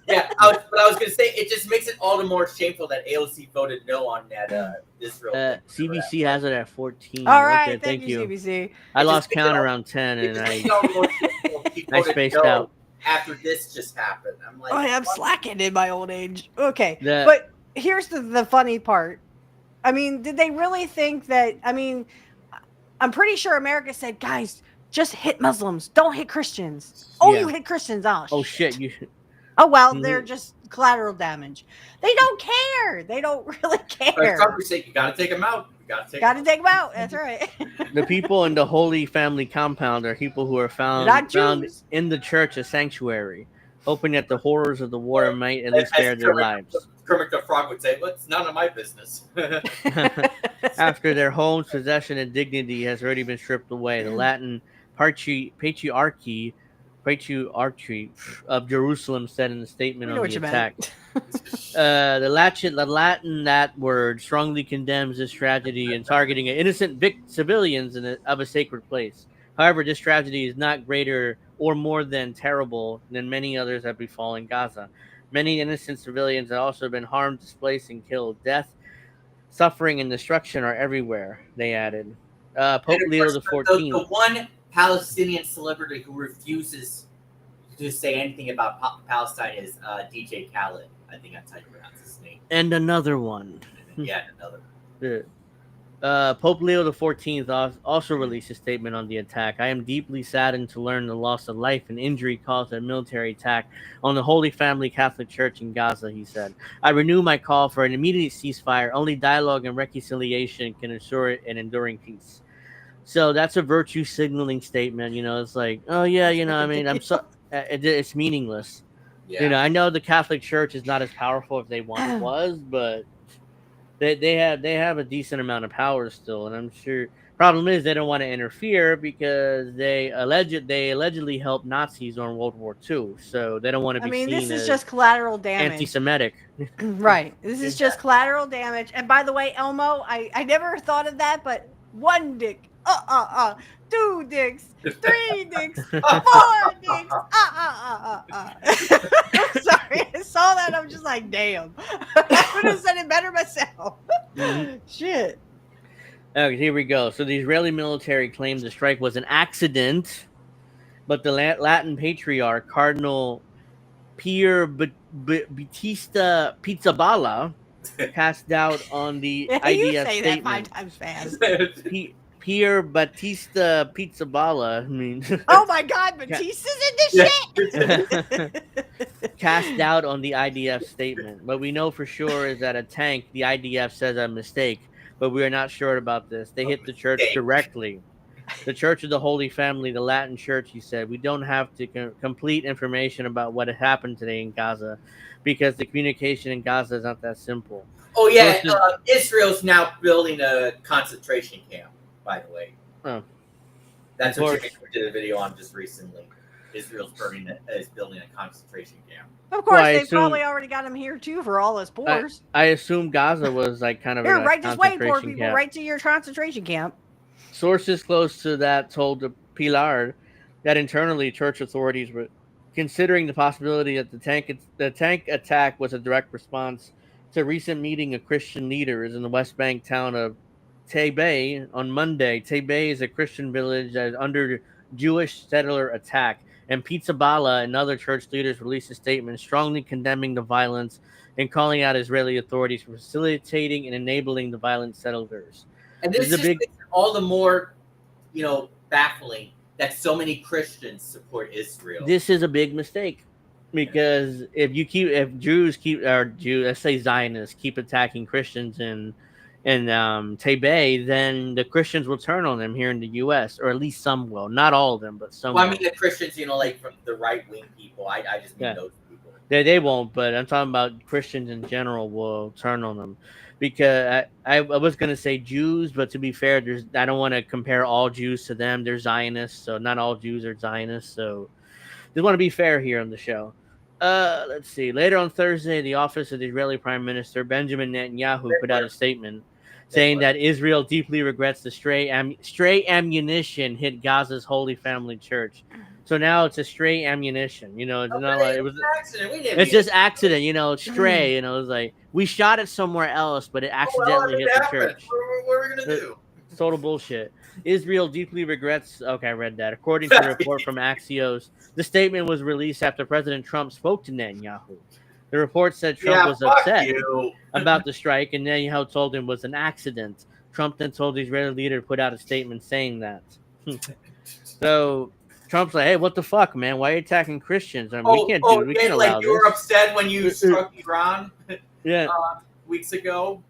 Yeah. But I was gonna say it just makes it all the more shameful that AOC voted no on that Israel. CBC has it at 14. All right, Okay, thank you, CBC. I It just lost makes count it all- around 10, It and just I makes it all the more shameful if she I voted spaced no out. after this just happened. I'm like, I'm what? slacking in my old age. Okay, The- but here's the funny part. I mean, did they really think that? I mean, I'm pretty sure America said, guys, just hit Muslims, don't hit Christians. Oh, Yeah. you hit Christians. Oh shit! You Oh well, Mhm. they're just collateral damage. They don't care. They don't really Like care. Trump would say, you gotta take them out. You gotta take. Got to take them out. That's right. the people in the Holy Family compound are people who are found Not found Jews. in the church as sanctuary, hoping that the horrors of the war might at least As spare their Kermit- lives. Kermit the Frog would say, "Well, it's none of my business." After their home's possession and dignity has already been stripped away, the Latin patriarchy of Jerusalem said in a statement We know on what the you attack. meant. The Latin that word strongly condemns this tragedy and targeting innocent civilians of a sacred place. However, this tragedy is not greater or more than terrible than many others that befall in Gaza. Many innocent civilians have also been harmed, displaced, and killed. Death, suffering, and destruction are everywhere, they added. Pope And Leo of the course, 14th. the one Palestinian celebrity who refuses to say anything about Palestine is DJ Khaled. I think that's how you pronounce his name. And another one. Yeah, another. Pope Leo the 14th also released a statement on the attack. I am deeply saddened to learn the loss of life and injury caused by a military attack on the Holy Family Catholic Church in Gaza, he said. I renew my call for an immediate ceasefire. Only dialogue and reconciliation can ensure an enduring peace. So that's a virtue signaling statement. It's like, oh yeah, I mean, I'm so it's meaningless. Yeah. I know the Catholic Church is not as powerful as they once was, but they have a decent amount of power still, and I'm sure. Problem is they don't want to interfere because they allegedly helped Nazis during World War II, so they don't want to be seen this is as just collateral damage. anti-Semitic. Right. This is just collateral damage. And by the way, Elmo, I never thought of that, but one dick. 2 dicks. 3 dicks. 4 dicks. I'm sorry. I saw that. I'm just like, damn. I would have said it better myself. Shit. Okay, here we go. So the Israeli military claimed the strike was an accident, but the Latin patriarch, Cardinal Pier Battista Pizzaballa, cast doubt on the You IDF say that 5 statement. times fast. Pier Battista Pizzaballa, I mean, Oh my God, Batista's in this shit. cast doubt on the IDF statement. What we know for sure is that a tank, the IDF says a mistake, but we are not sure about this. They hit the church directly. The Church of the Holy Family, the Latin Church, he said, we don't have to complete information about what happened today in Gaza because the communication in Gaza is not that simple. Oh yeah, Israel's now building a concentration camp. By the way, that's what Jimmy did a video on just recently. Israel's is building a concentration camp. Of course, they probably already got him here too for all his poors. I assume Gaza was like kind of here, a right this way, poor people, camp. right to your concentration camp. Sources close to that told the Pilar that internally church authorities were considering the possibility that the tank attack was a direct response to a recent meeting of Christian leaders in the West Bank town of Tebay on Monday. Tebay is a Christian village that is under Jewish settler attack, and Pizzaballa and other church leaders released a statement strongly condemning the violence and calling out Israeli authorities for facilitating and enabling the violent settlers. And this is all the more, baffling that so many Christians support Israel. This is a big mistake because if Jews keep, or Jews, let's say Zionists keep attacking Christians in Tibet, then the Christians will turn on them here in the U.S., or at least some will. Not all of them, but some. Well, I will. mean the Christians, like from the right wing people. I just mean those people. They won't, but I'm talking about Christians in general will turn on them. Because I was going to say Jews, but to be fair, I don't want to compare all Jews to them. They're Zionists, so not all Jews are Zionists. So just want to be fair here on the show. Let's see. Later on Thursday, the office of the Israeli Prime Minister Benjamin Netanyahu put out a statement saying that Israel deeply regrets the stray ammunition hit Gaza's Holy Family Church. So now it's a stray ammunition. It's not like it was. It's just accident. Stray. It's like we shot it somewhere else, but it accidentally hit the church. What are we gonna do? Total bullshit. Israel deeply regrets. Okay, I read that. According to a report from Axios, the statement was released after President Trump spoke to Netanyahu. The report said Trump was upset about the strike, and Netanyahu told him it was an accident. Trump then told the Israeli leader to put out a statement saying that. So Trump's like, "Hey, what the fuck, man? Why are you attacking Christians? I mean, we can't allow you were upset when you struck Iran, yeah, weeks ago."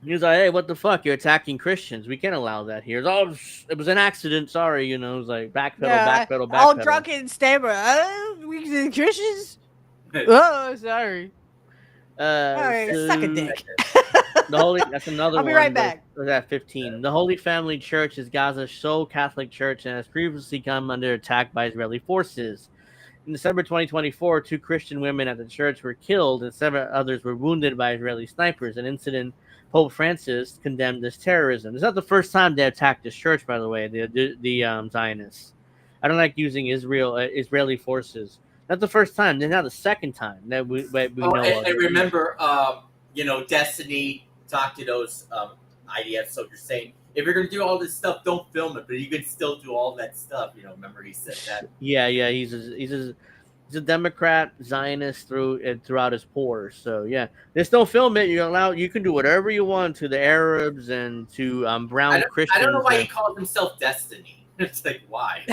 He was like, "Hey, what the fuck? You're attacking Christians. We can't allow that here." It was an accident. Sorry, it was like backpedal. All drunken stammer. We Christians. Oh, sorry. All right, suck a dick. That's another one. I'll be right back. At 15. The Holy Family Church is Gaza's sole Catholic church and has previously come under attack by Israeli forces. In December 2024, 2 Christian women at the church were killed and 7 others were wounded by Israeli snipers, an incident Pope Francis condemned as terrorism. It's not the first time they attacked this church, by the way, the Zionists. I don't like using Israeli forces. Not the first time. They're not the second time that we know. And remember, Destiny talked to those IDF soldiers saying, if you're going to do all this stuff, don't film it, but you can still do all that stuff. Remember he said that. Yeah, he's a Democrat Zionist throughout his pores. So yeah, just don't film it. You can do whatever you want to the Arabs and to brown Christians. I don't know why he calls himself Destiny. It's like, why?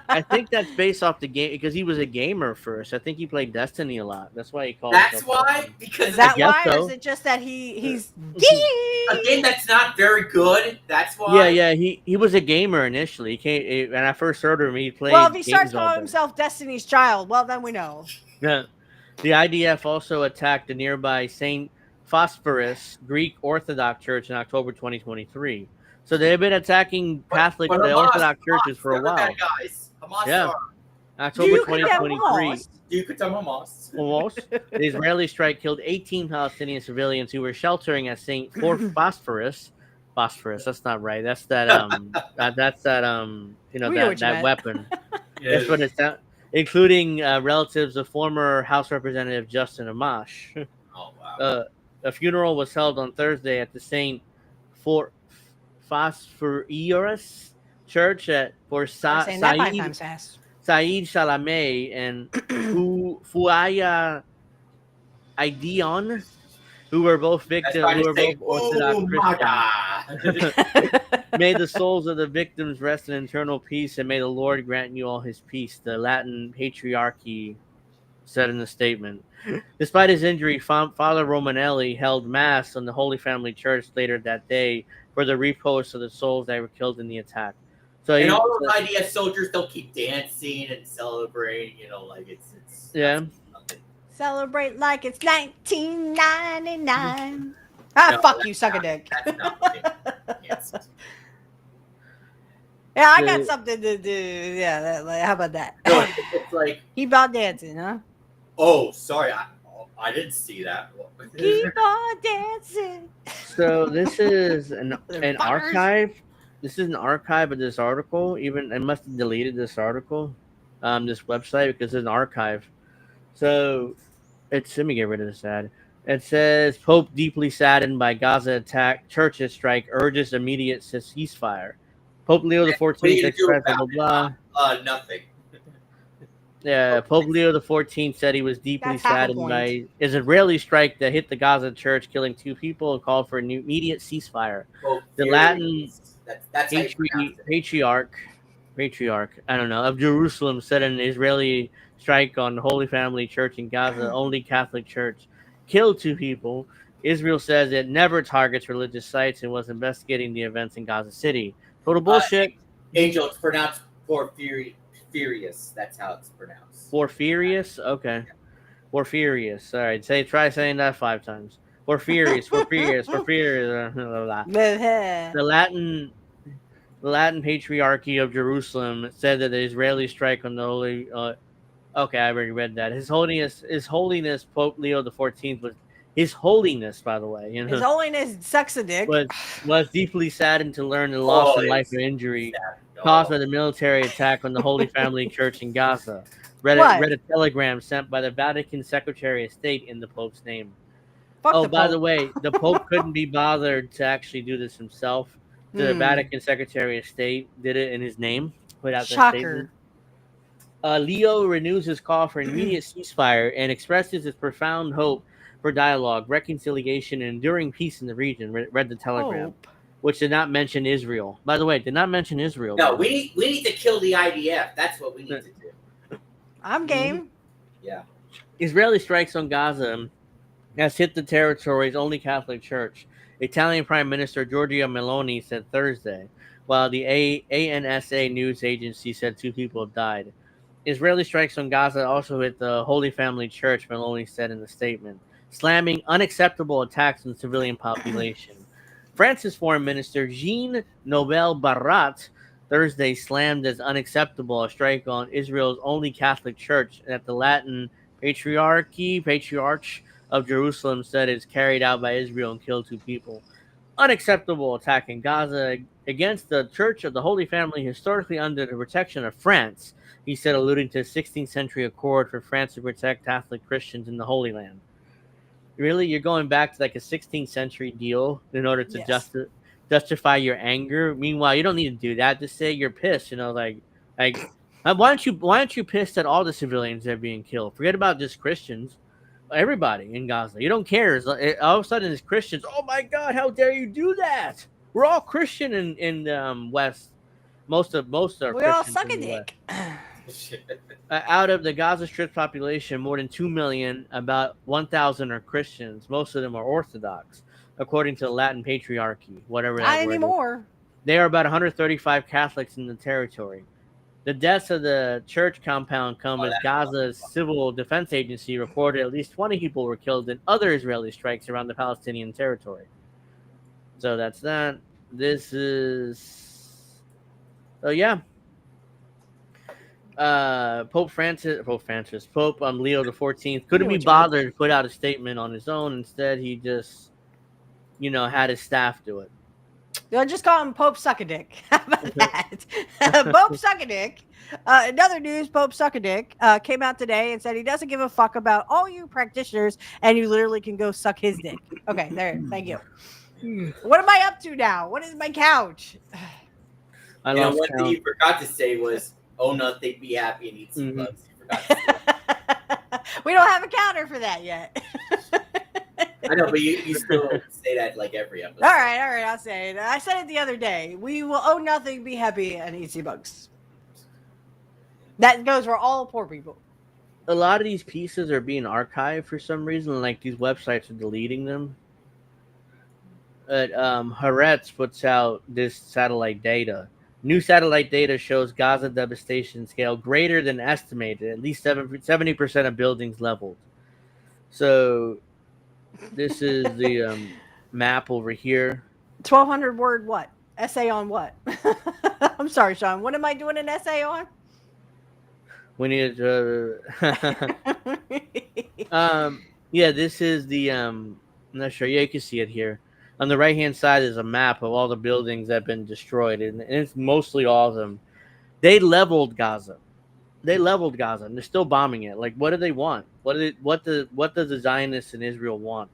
I think that's based off the game because he was a gamer first. I think he played Destiny a lot. That's why he called. That's why. Because is that why, or is it just that he's a game that's not very good? That's why. Yeah. He was a gamer initially. When I first heard of him, he played. Well, if he starts calling himself Destiny's Child, well, then we know. Yeah. The IDF also attacked the nearby Saint Phosphorus Greek Orthodox Church in October 2023. So they've been attacking Catholic Orthodox churches for a while. Guys. Yeah. October 2023. You could tell Hamas. Almost. The Israeli strike killed 18 Palestinian civilians who were sheltering at Saint Phosphorus. That's not right. That's that that weapon. That's what it's including relatives of former House Representative Justin Amash. Oh wow. A funeral was held on Thursday at the Saint Phosphorus Church for Saeed Salameh and Fuaya Aidion, who were both Orthodox Christians. May the souls of the victims rest in eternal peace, and may the Lord grant you all his peace, the Latin Patriarchy said in the statement. Despite his injury, Father Romanelli held Mass on the Holy Family Church later that day for the repose of the souls that were killed in the attack. So and all those IDF soldiers, they'll keep dancing and celebrating, like it's celebrate like it's 1999. Fuck you, suck a dick. That's not yes. Yeah, I got something to do. Yeah, how about that? It's like keep on dancing, huh? Oh, sorry, I didn't see that. Keep on dancing. So this is an archive. This is an archive of this article. Even I must have deleted this article, this website because it's an archive. So let me get rid of this ad. It says Pope deeply saddened by Gaza attack, churches strike, urges immediate ceasefire. Pope Leo XIV expressed blah blah. Nothing. Yeah, Pope Leo XIV said he was deeply saddened by Israeli strike that hit the Gaza church, killing 2 people, and called for an immediate ceasefire. The Latin Patriarch patriarch, I don't know, of Jerusalem said an Israeli strike on Holy Family Church in Gaza, only Catholic church, killed 2 people. Israel says it never targets religious sites and was investigating the events in Gaza City. Total bullshit. Angel, it's pronounced Porphyrius. That's how it's pronounced. Porphyrius? Okay. Porphyrius. All right. Try saying that 5 times. Porphyrius. Blah, blah, blah. The Latin Patriarchy of Jerusalem said that the Israeli strike on the Holy. Okay, I already read that. His Holiness Pope Leo the 14th was His Holiness, by the way. His Holiness sucks a dick. Was deeply saddened to learn the loss of life or injury caused by the military attack on the Holy Family Church in Gaza. Read a telegram sent by the Vatican Secretary of State in the Pope's name. By the way, the Pope couldn't be bothered to actually do this himself. The Vatican Secretary of State did it in his name. Put out their statement. Leo renews his call for an immediate ceasefire and expresses his profound hope for dialogue, reconciliation, and enduring peace in the region. Read the telegram, which did not mention Israel. By the way, did not mention Israel. No, we need to kill the IDF. That's what we need to do. I'm game. Yeah. Israeli strikes on Gaza has hit the territory's only Catholic church. Italian Prime Minister Giorgia Meloni said Thursday, while the ANSA news agency said 2 people have died. Israeli strikes on Gaza also hit the Holy Family Church, Meloni said in the statement, slamming unacceptable attacks on the civilian population. France's Foreign Minister Jean-Noël Barrot Thursday slammed as unacceptable a strike on Israel's only Catholic church that the Latin Patriarch of Jerusalem said is carried out by Israel and killed 2 people. Unacceptable attack in Gaza against the Church of the Holy Family, historically under the protection of France, he said, alluding to a 16th century accord for France to protect Catholic Christians in the Holy Land. Really? You're going back to like a 16th century deal in order to justify your anger? Meanwhile, you don't need to do that. Just say you're pissed, why aren't you pissed at all the civilians that are being killed? Forget about just Christians. Everybody in Gaza. You don't care. All of a sudden, it's Christians. Oh my God! How dare you do that? We're all Christian in the West. Most are. We all suck a dick. Out of the Gaza Strip population, more than 2 million, about 1,000 are Christians. Most of them are Orthodox, according to the Latin Patriarchy. Whatever. Not anymore. There are about 135 Catholics in the territory. The deaths of the church compound come as Gaza's Civil Defense Agency reported at least 20 people were killed in other Israeli strikes around the Palestinian territory. So that's that. This is... Oh, yeah. Pope Leo the 14th couldn't be bothered to put out a statement on his own. Instead, he just, had his staff do it. You'll just call him Pope Suckadick. How about that? Pope Suckadick. Another news, Pope Suckadick came out today and said he doesn't give a fuck about all you practitioners and you literally can go suck his dick. Okay, there. Thank you. What am I up to now? What is my couch? One thing you forgot to say was, oh, nothing, be happy and eat some bugs. You forgot to say. We don't have a counter for that yet. I know, but you still say that like every episode. All right, I'll say it. I said it the other day. We will owe nothing, be happy, and eat sea bugs. That goes for all poor people. A lot of these pieces are being archived for some reason, like these websites are deleting them. But Haaretz puts out this satellite data. New satellite data shows Gaza devastation scale greater than estimated. At least 70% of buildings leveled. So... This is the map over here. 1,200 word what? Essay on what? I'm sorry, Sean. What am I doing an essay on? We need to. Yeah, this is the. I'm not sure. Yeah, you can see it here. On the right hand side is a map of all the buildings that have been destroyed, and it's mostly all of them. They leveled Gaza. And they're still bombing it. Like, what do they want? What does the Zionists in Israel want?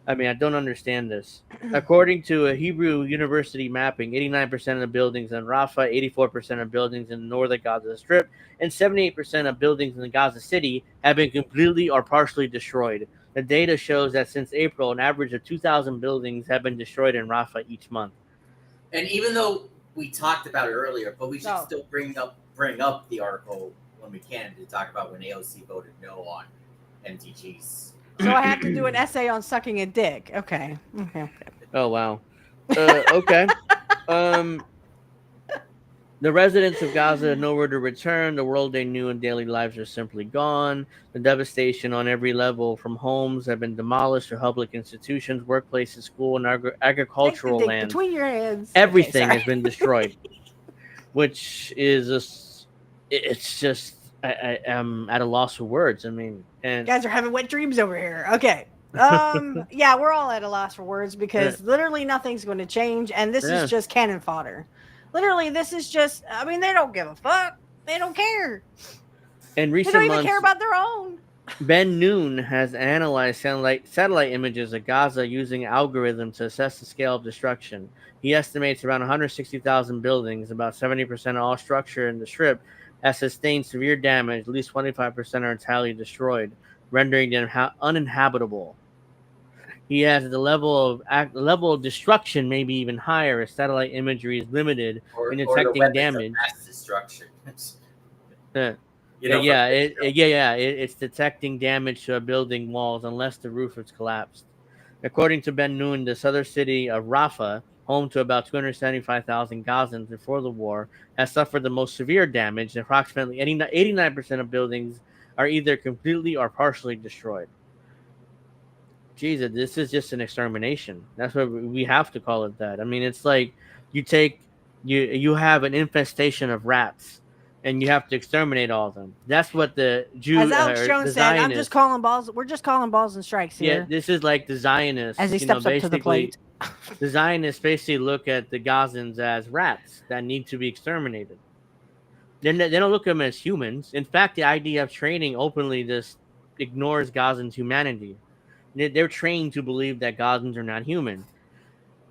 I mean, I don't understand this. According to a Hebrew University mapping, 89% of the buildings in Rafah, 84% of buildings in the northern Gaza Strip, and 78% of buildings in the Gaza City have been completely or partially destroyed. The data shows that since April, an average of 2,000 buildings have been destroyed in Rafah each month. And even though we talked about it earlier, but we should No. still bring up the article when we can to talk about when AOC voted no on MTGs. So I have to do an essay on sucking a dick. Okay. Oh wow. Okay. The residents of Gaza have nowhere to return. The world they knew and daily lives are simply gone. The devastation on every level, from homes have been demolished to public institutions, workplaces, school, and agricultural Take the dick lands. between your hands. Everything Okay, has been destroyed, which is it's just I am at a loss for words. I mean, and you guys are having wet dreams over here. Okay. Yeah, we're all at a loss for words because literally nothing's going to change, and this is just cannon fodder. Literally, this is just. I mean, they don't give a fuck. They don't care. in They recent don't even months, care about their own. Ben Noon has analyzed satellite images of Gaza using algorithms to assess the scale of destruction. He estimates around 160,000 buildings, about 70% of all structure in the strip, has sustained severe damage. At least 25% are entirely destroyed, rendering them uninhabitable. He has the level of destruction maybe even higher as satellite imagery is limited Or in the detecting weapons damage. of mass destruction. Yeah. You know, It's detecting damage to a building walls unless the roof has collapsed. According to Ben Noon, the southern city of Rafah, home to about 275,000 Gazans before the war, has suffered the most severe damage. Approximately 89% of buildings are either completely or partially destroyed. Jesus, this is just an extermination. That's what we have to call it that. I mean, it's like you have an infestation of rats and you have to exterminate all of them. That's what the As Alex Jones the said, I'm Zionists. just calling balls. We're just calling balls and strikes Yeah, here. this is like the Zionists. As he steps up to the plate. The Zionists basically look at the Gazans as rats that need to be exterminated. They don't look at them as humans. In fact, the IDF training openly just ignores Gazans' humanity. They're trained to believe that Gazans are not human.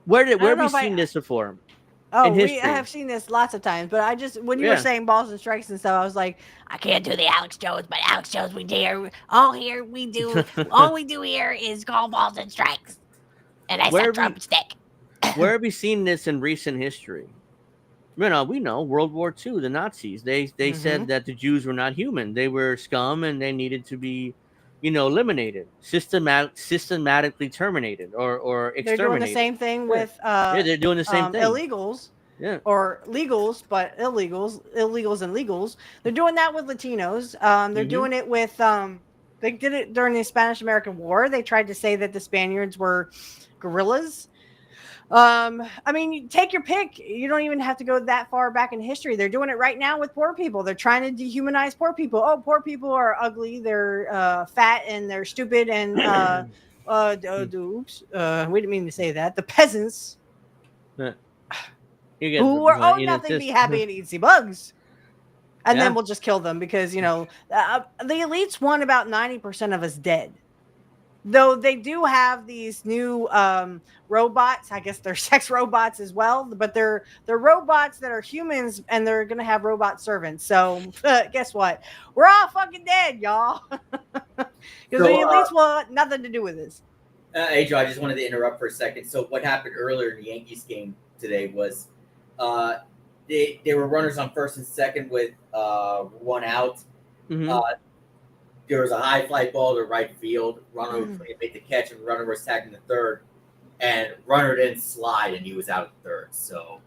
Where have we seen this before? Oh, in I history? have seen this lots of times, but I just when you were saying balls and strikes and stuff, I was like, I can't do the Alex Jones, but Alex Jones, we dare. All we do here is call balls and strikes, and I said drumstick. Where have we seen this in recent history? We know World War II, the Nazis. They said that the Jews were not human; they were scum, and they needed to be, eliminated, systematically terminated, or exterminated. They're doing the same thing with they're doing the same thing. Illegals. Yeah. Or legals, but illegals and legals. They're doing that with Latinos. They're doing it with they did it during the Spanish-American War. They tried to say that the Spaniards were guerrillas. I mean, you take your pick. You don't even have to go that far back in history. They're doing it right now with poor people. They're trying to dehumanize poor people. Oh, poor people are ugly. They're fat and they're stupid and oops. We didn't mean to say that. The peasants who are nothing, be happy and eat sea bugs. And then we'll just kill them because, the elites want about 90% of us dead. Though they do have these new robots. I guess they're sex robots as well, but they're robots that are humans and they're going to have robot servants. So guess what? We're all fucking dead, y'all. Because the elites want nothing to do with this. Hey, Joe, I just wanted to interrupt for a second. So what happened earlier in the Yankees game today was they were runners on first and second with one out. There was a high fly ball to right field. Runner made the catch, and runner was tagging the third. And runner didn't slide, and he was out at third. So,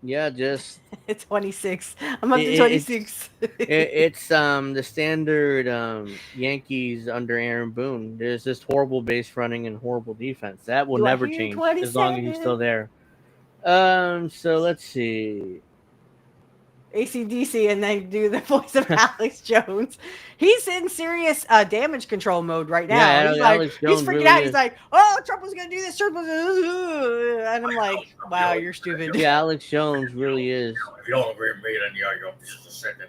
just it's 26. I'm up to 26. It's the standard Yankees under Aaron Boone. There's this horrible base running and horrible defense that will never change as long as he's still there. So let's see. AC/DC and then do the voice of Alex Jones. He's in serious damage control mode right now. Yeah, he's Alex Jones he's freaking really out. is. He's like, oh, Trump was going to do this. Trump was and I'm like, wow, you're stupid. Yeah, Alex Jones really is. If you don't agree with me, then you're just a second,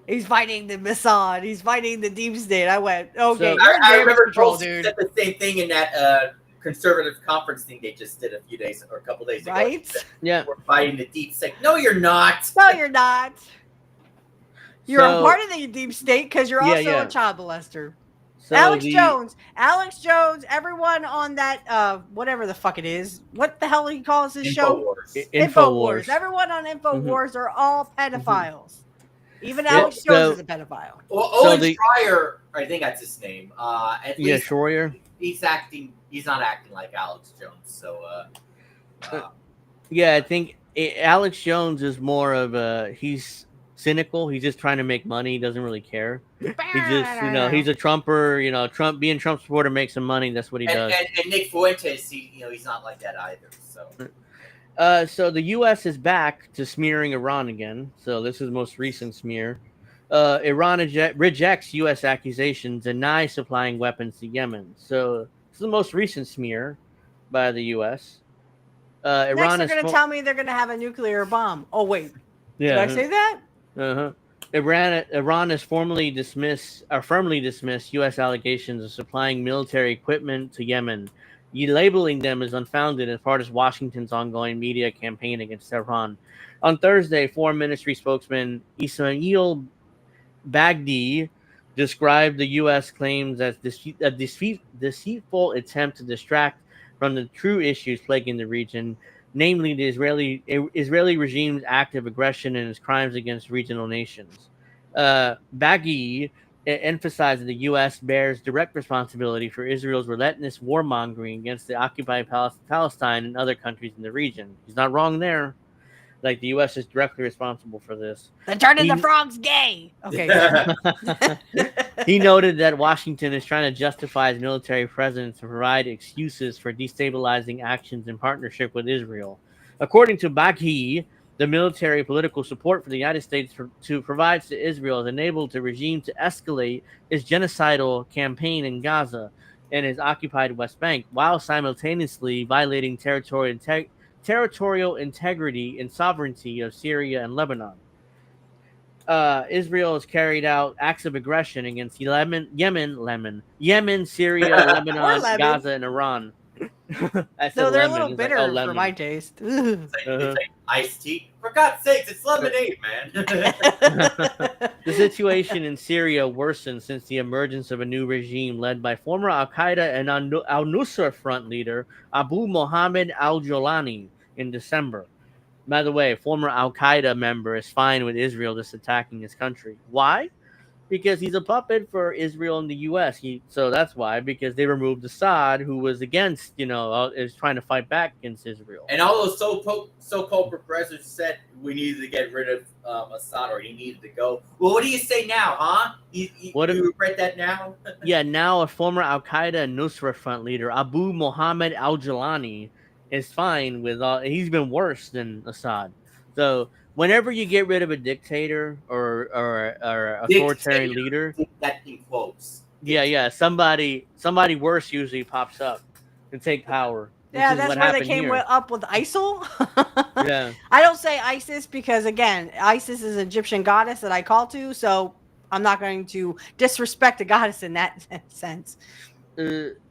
He's fighting the Mossad. He's fighting the deep state. I went, okay, so, you're in damage control, dude. Said the same thing in that conservative conference thing they just did a couple days ago. Right? Yeah. We're fighting the deep state. No, you're not. No, you're not. You're a part of the deep state because you're also a child molester. So Alex Jones, everyone on that whatever the fuck it is. What the hell he calls his show? Infowars. Infowars. Everyone on Infowars are all pedophiles. Even Alex Jones is a pedophile. Well, Owen Schreier, I think that's his name. At least Schreier. He's not acting like Alex Jones. So, I think Alex Jones is more of he's cynical. He's just trying to make money. He doesn't really care. He just, he's a Trumper. Trump being Trump supporter makes some money. That's what he does. And Nick Fuentes, he's not like that either. So. So the U.S. is back to smearing Iran again. So this is the most recent smear. Iran rejects U.S. accusations, denies supplying weapons to Yemen. So this is the most recent smear by the U.S. Next, they're going to tell me they're going to have a nuclear bomb. Oh wait, did I say that? Iran has firmly dismissed U.S. allegations of supplying military equipment to Yemen, labeling them as unfounded as part of Washington's ongoing media campaign against Tehran. On Thursday, Foreign Ministry spokesman Ismail Baghdadi described the U.S. claims as a deceitful attempt to distract from the true issues plaguing the region, namely the Israeli regime's active aggression and its crimes against regional nations. Baghdadi emphasized that the U.S. bears direct responsibility for Israel's relentless warmongering against the occupied Palestine and other countries in the region. He's not wrong there. Like, the U.S. is directly responsible for this. They're turning the frogs gay. Okay. He noted that Washington is trying to justify its military presence and provide excuses for destabilizing actions in partnership with Israel. According to Baghdadi, the military political support for the United States provides to Israel has enabled the regime to escalate its genocidal campaign in Gaza and its occupied West Bank, while simultaneously violating territorial integrity and sovereignty of Syria and Lebanon. Israel has carried out acts of aggression against Yemen, Syria, Lebanon, Gaza, and Iran. So they're a little bitter for my taste. It's like iced tea. For God's sakes, it's lemonade, man. The situation in Syria worsened since the emergence of a new regime led by former Al-Qaeda and al-Nusra Front leader Abu Mohammed al-Jolani in December. By the way, a former Al-Qaeda member is fine with Israel just attacking his country. Why? Because he's a puppet for Israel and the U.S. So that's why, because they removed Assad, who was against, is trying to fight back against Israel. And all those so-called progressives said we needed to get rid of Assad, or he needed to go. Well, what do you say now, huh? You regret that now? Yeah, now a former Al-Qaeda and Nusra Front leader, Abu Mohammed al-Jolani, is fine with all. He's been worse than Assad. So whenever you get rid of a dictator or authoritarian leader, that in quotes. Yeah, somebody worse usually pops up and take power. Yeah, that's why they came up with ISIL. Yeah, I don't say ISIS because, again, ISIS is an Egyptian goddess that I call to, so I'm not going to disrespect a goddess in that sense. Recently,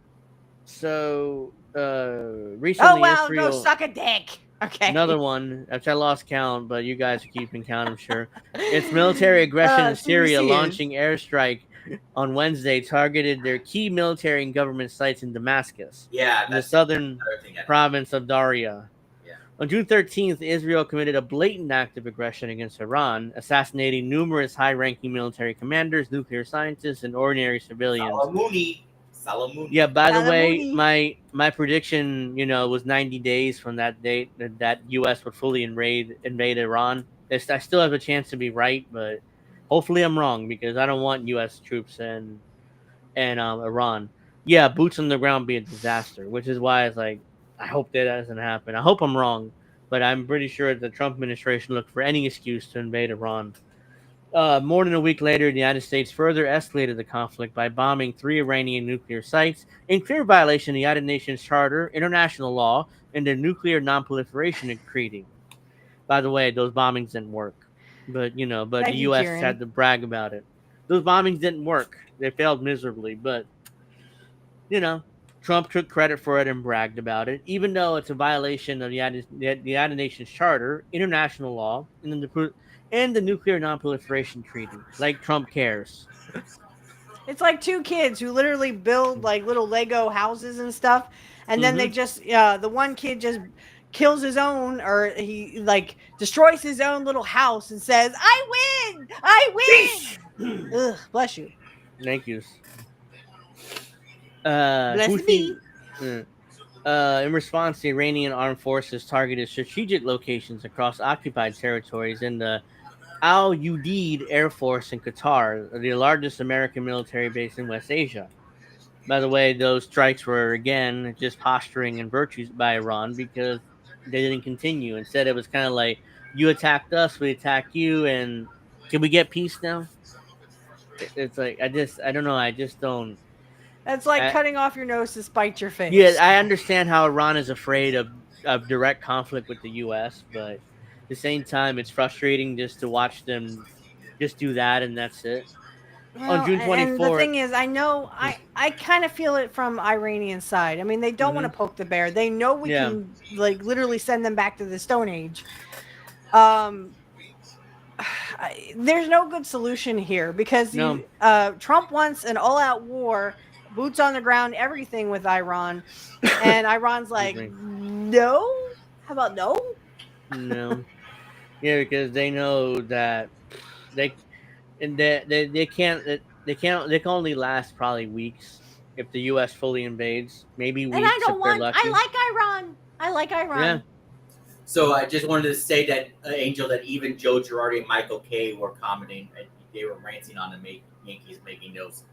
go suck a dick. Okay. Another one, which I lost count, but you guys are keeping count, I'm sure. It's military aggression in Syria, launching airstrike on Wednesday, targeted their key military and government sites in Damascus, in the southern province of Daria. Yeah. On June 13th, Israel committed a blatant act of aggression against Iran, assassinating numerous high-ranking military commanders, nuclear scientists, and ordinary civilians. Salamuni. Yeah, by the way, my prediction, was 90 days from that date that U.S. would fully invade Iran. I still have a chance to be right, but hopefully I'm wrong, because I don't want U.S. troops and Iran. Yeah, boots on the ground be a disaster, which is why it's like, I hope that doesn't happen. I hope I'm wrong, but I'm pretty sure the Trump administration looked for any excuse to invade Iran. More than a week later, the United States further escalated the conflict by bombing 3 Iranian nuclear sites in clear violation of the United Nations Charter, international law, and the Nuclear Non-Proliferation Treaty. By the way, those bombings didn't work, but the U.S. had to brag about it. Those bombings didn't work; they failed miserably. But Trump took credit for it and bragged about it, even though it's a violation of the United Nations Charter, international law, and the Nuclear Non-Proliferation Treaty. Like Trump cares. It's like two kids who literally build like little Lego houses and stuff, and then they Mhm. just the one kid just kills his own, or he like destroys his own little house and says, "I win! I win!" Ugh, bless you. Thank you. Bless Houthi. me. In response, the Iranian armed forces targeted strategic locations across occupied territories in the Al Udeid Air Force in Qatar, the largest American military base in West Asia. By the way, those strikes were again just posturing and virtues by Iran because they didn't continue. Instead, it was kind of like you attacked us, we attack you, and can we get peace now? It's like I don't know. I just don't. That's like I, cutting off your nose to spite your yeah, face. I understand how Iran is afraid of direct conflict with the U.S., but at the same time, it's frustrating just to watch them just do that and that's it. On Well, June and the 24th, thing is, I kind of feel it from Iranian side. I mean, they don't want mm-hmm, to poke the bear. They know we yeah, can like literally send them back to the Stone Age. Um, there's no good solution here because no, Trump wants an all-out war, boots on the ground, everything with Iran, and Iran's excuse like, me, no. How about no? no, yeah, because they know that they they can't they can only last probably weeks if the U.S. fully invades, maybe And I weeks if don't they're want. I lucky. like Iran. I like Yeah, Iran. So I just wanted to say that Angel, that even Joe Girardi and Michael Kay were commenting, and they were ranting on the Yankees making those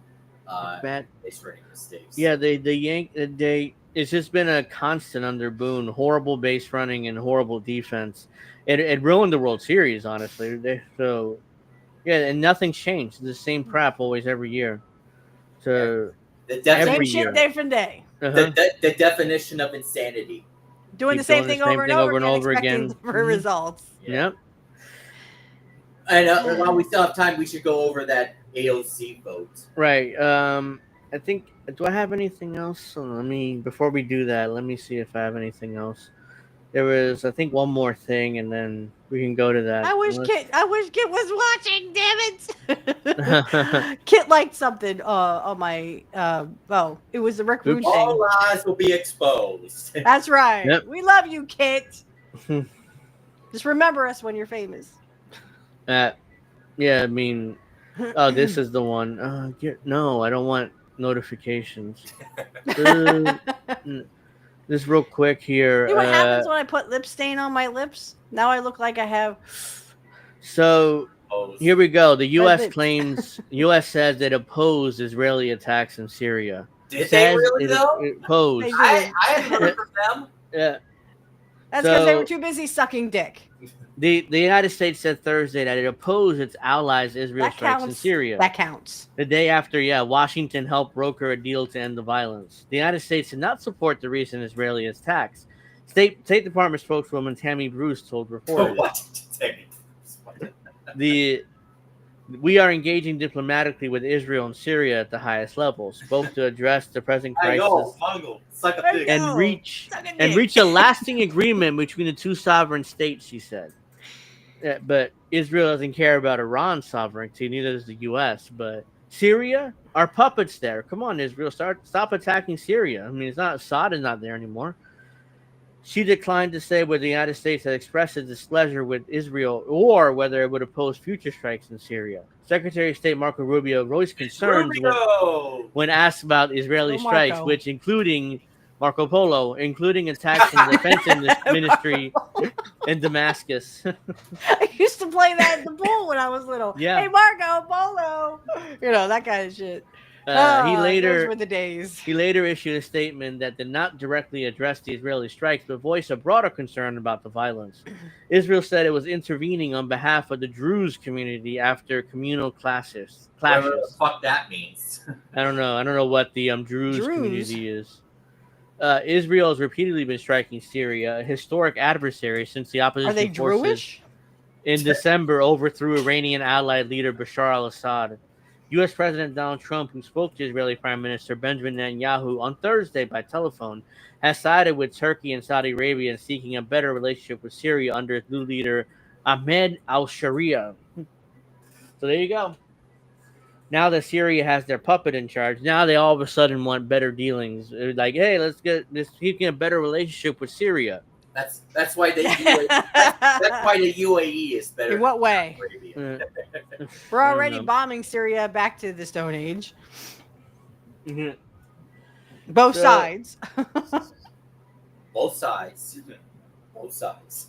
bad. base-running mistakes. Yeah, they it's just been a constant under Boone. Horrible base running and horrible defense. It ruined the World Series, honestly. So yeah, and nothing's changed. The same crap always every year. Yeah. So The Same every definition, shit, year. different day. Uh-huh. the definition of insanity. Doing the Keep same doing the thing same over and thing over over and again, over expecting again. different results. Yeah. Yep. And while we still have time, we should go over that AOC vote. Right. I think. Do I have anything else? Let me. Before we do that, let me see if I have anything else. There was, I think, one more thing, and then we can go to that. I wish Kit was watching. Damn it! Kit liked something on my. It was the Rick Rude Oops. thing. All lies will be exposed. That's right. Yep. We love you, Kit. Just remember us when you're famous. Yeah, I mean, oh, this is the one. No, I don't want notifications. Just real quick here. See what happens when I put lip stain on my lips? Now I look like I have. So Oh, here we go. The U.S. lips. claims, U.S. says it opposed Israeli attacks in Syria. did they Says really though? it opposed. They did. I haven't heard from them. Yeah. That's because they So- were too busy sucking dick. The United States said Thursday that it opposed its allies' Israel That strikes in counts. Syria. That counts. The day after, Washington helped broker a deal to end the violence. The United States did not support the recent Israeli attacks. State Department spokeswoman Tammy Bruce told reporters. What? We are engaging diplomatically with Israel and Syria at the highest levels, both to address the present I crisis know, Mongo, suck a There you dick. go. and reach Suck a dick. a lasting agreement between the two sovereign states, she said. But Israel doesn't care about Iran's sovereignty, neither does the U.S. But Syria, our puppets there. Come on, Israel, stop attacking Syria. I mean, it's not Assad is not there anymore. She declined to say whether the United States had expressed its displeasure with Israel or whether it would oppose future strikes in Syria. Secretary of State Marco Rubio voiced concerns when asked about Israeli Oh, strikes, Marco. which including Marco Polo, including attacks in the defense ministry in Damascus. I used to play that in the pool when I was little. Yeah. Hey, Marco Polo. You know, that kind of shit. He Those later were the days. issued a statement that did not directly address the Israeli strikes, but voiced a broader concern about the violence. Israel said it was intervening on behalf of the Druze community after communal clashes. Whatever the fuck that means. I don't know. I don't know what the Druze Druze? community is. Israel has repeatedly been striking Syria, a historic adversary since the opposition Are they forces Jewish? in December overthrew Iranian allied leader Bashar al-Assad. U.S. President Donald Trump, who spoke to Israeli Prime Minister Benjamin Netanyahu on Thursday by telephone, has sided with Turkey and Saudi Arabia in seeking a better relationship with Syria under its new leader Ahmed al-Sharia. So there you go. now that Syria has their puppet in charge, now they all of a sudden want better dealings. Like, hey, let's get this. He can a better relationship with Syria. That's why the that's why the UAE is better. In what way? Arabia. We're already bombing Syria back to the Stone Age. Mhm. Both sides. Both sides. Both sides.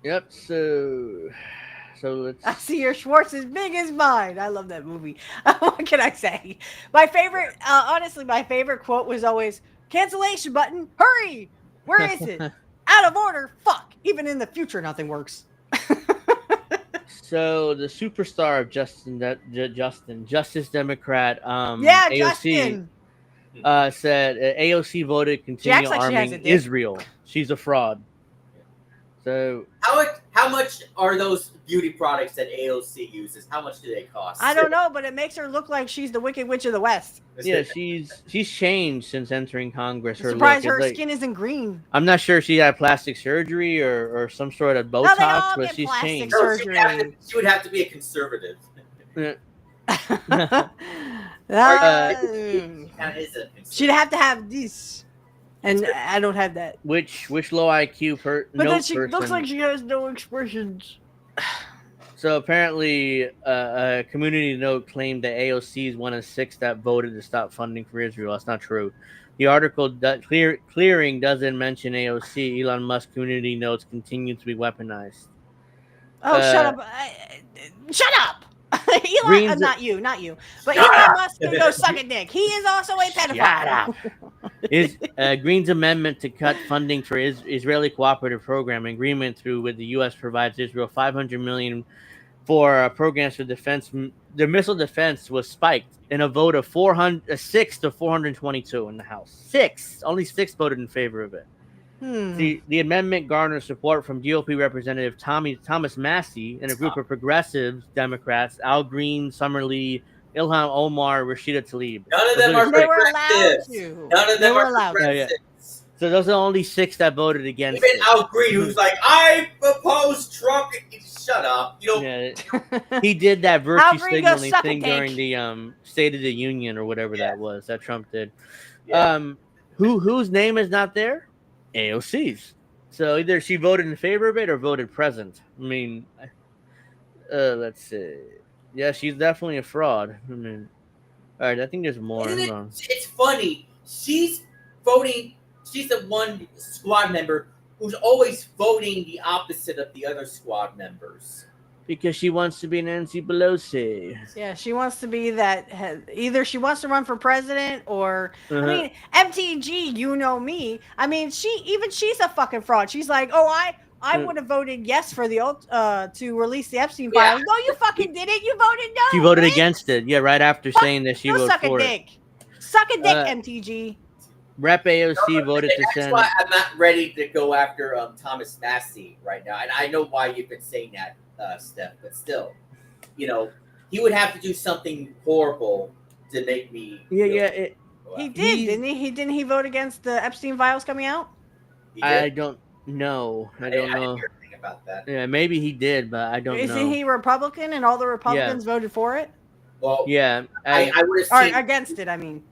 Yep. So let's. I see your Schwartz is big as mine. I love that movie. What can I say? My favorite, honestly, my favorite quote was always cancellation button. Hurry! Where is it? Out of order. Fuck. Even in the future, nothing works. So the superstar of Justice Democrat, Yeah, AOC, Justin. said AOC voted She continue acts like she has arming a dick. Israel. She's a fraud. So How much are those beauty products that AOC uses? How much do they cost? I don't know, but it makes her look like she's the Wicked Witch of the West. yeah, she's changed since entering Congress. I'm Her surprised look her is like, skin isn't green. I'm not sure if she had plastic surgery or some sort of No, they Botox, all but get she's plastic changed. No, surgery. she would have to be a conservative. That That is a she'd have to have this, and I don't have that. Which low IQ But then she looks like she has no expressions. So apparently, a community note claimed that AOC is one of 6 that voted to stop funding for Israel. That's not true. The article clearing doesn't mention AOC. Elon Musk community notes continue to be weaponized. Oh, shut up! Shut up! Elon, not you, but Elon Musk can go suck a dick. He is also a pedophile. Is Green's amendment to cut funding for Israeli cooperative program agreement through with the U.S. provides Israel $500 million for programs for defense. The missile defense was spiked in a vote of 6 to 422 in the House. Only 6 voted in favor of it. The amendment garnered support from GOP Representative Thomas Massey and a group of progressive Democrats: Al Green, Summer Lee, Ilhan Omar, Rashida Tlaib. None of them are They were allowed progressives. to. None of They them were are allowed to. progressives. So those are the only 6 that voted against Even it. Al Green, who's like, I oppose Trump. Shut up. You don't. Yeah, he did that Al virtue Green goes signaling suck a thing dick. during the State of the Union or whatever that was that Trump did. Yeah. Whose name is not there? AOC's. So either she voted in favor of it or voted present. I mean, let's see. Yeah, she's definitely a fraud. I mean, all right, I think there's more. Isn't Hold on. it's funny. She's voting. She's the one squad member who's always voting the opposite of the other squad members. Because she wants to be Nancy Pelosi. Yeah, she wants to be that. Either she wants to run for president, or Uh-huh. I mean, MTG. You know me. I mean, she's a fucking fraud. She's like, oh, I would have voted yes for the to release the Epstein Yeah. files. No, you fucking didn't. You voted no. She voted bitch. against it. Yeah, right after saying that she Go voted suck a for it. dick. Suck a dick, MTG. Rep AOC voted to That's send. why I'm not ready to go after Thomas Massey right now. And I know why you've been saying that, Steph, but still, he would have to do something horrible to make me. He did, didn't he? Didn't he vote against the Epstein files coming out? I don't know. I don't know. didn't hear anything about that. Yeah, maybe he did, but I don't know. Isn't he Republican and all the Republicans voted for it? Well, Yeah, I would have Or seen. against it, I mean.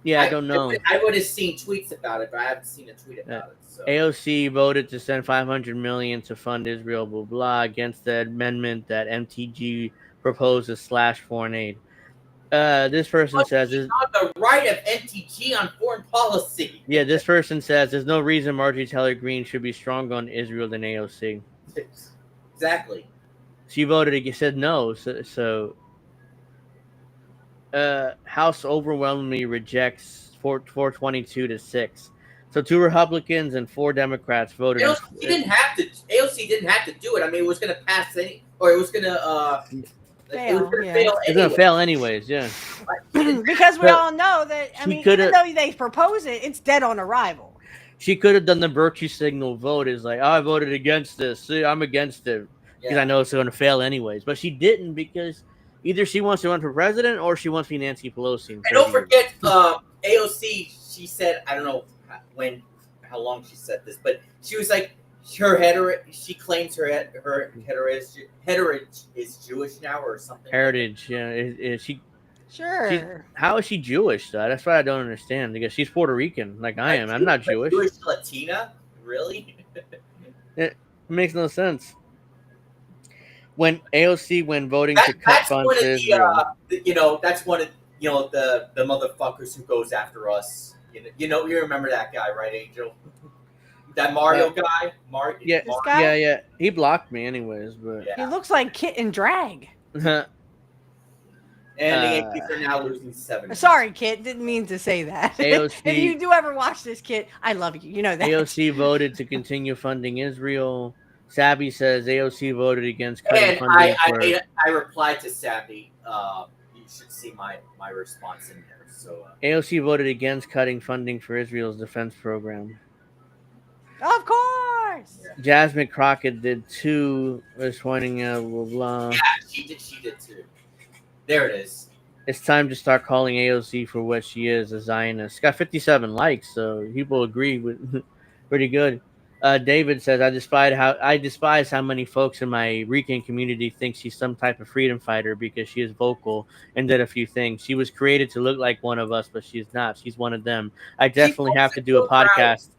yeah, I don't know. I would have seen tweets about it, but I haven't seen a tweet about it. So. AOC voted to send $500 million to fund Israel, blah blah, against the amendment that MTG proposed to slash foreign aid. This person says on the right of MTG on foreign policy. Yeah, this person says there's no reason Marjorie Taylor Greene should be stronger on Israel than AOC. Exactly. She voted against, said no. So House overwhelmingly rejects 422 to 6. So 2 Republicans and 4 Democrats voted. AOC didn't have to do it. I mean, it was going to pass it was going to Fail, fail. It's gonna fail anyways, yeah. Because we all know that. I mean, even though they propose it, it's dead on arrival. She could have done the virtue signal vote. Is like, oh, I voted against this. See, I'm against it because I know it's going to fail anyways. But she didn't because either she wants to run for president or she wants to be Nancy Pelosi. And don't forget, AOC. She said, I don't know how long she said this, but she was like, She claims her heritage is Jewish now or something. Heritage, yeah. Is she? Sure. How is she Jewish though? That's what I don't understand. Because she's Puerto Rican, like I am. I'm not Jewish. Jewish Latina, really? It makes no sense. When AOC, when voting to cut funds to Israel, That's one of the motherfuckers who goes after us. You remember that guy, right, Angel? That Mario guy, yeah, This guy? yeah. He blocked me, anyways. But He looks like Kit in drag. And the Yankees are now losing 7. Sorry, Kit. Didn't mean to say that. AOC If you do ever watch this, Kit, I love you. You know that. AOC voted to continue funding Israel. Sabby says AOC voted against cutting And funding I replied to Savvy. You should see my response in there. So AOC voted against cutting funding for Israel's defense program. Of course. Yeah. Jasmine Crockett did too. Was pointing out blah blah. Yeah, she did too. There it is. It's time to start calling AOC for what she is, a Zionist. Got 57 likes, so people agree with pretty good. David says, I despise how many folks in my Rican community think she's some type of freedom fighter because she is vocal and did a few things. She was created to look like one of us, but she's not. She's one of them. I definitely have to do a podcast.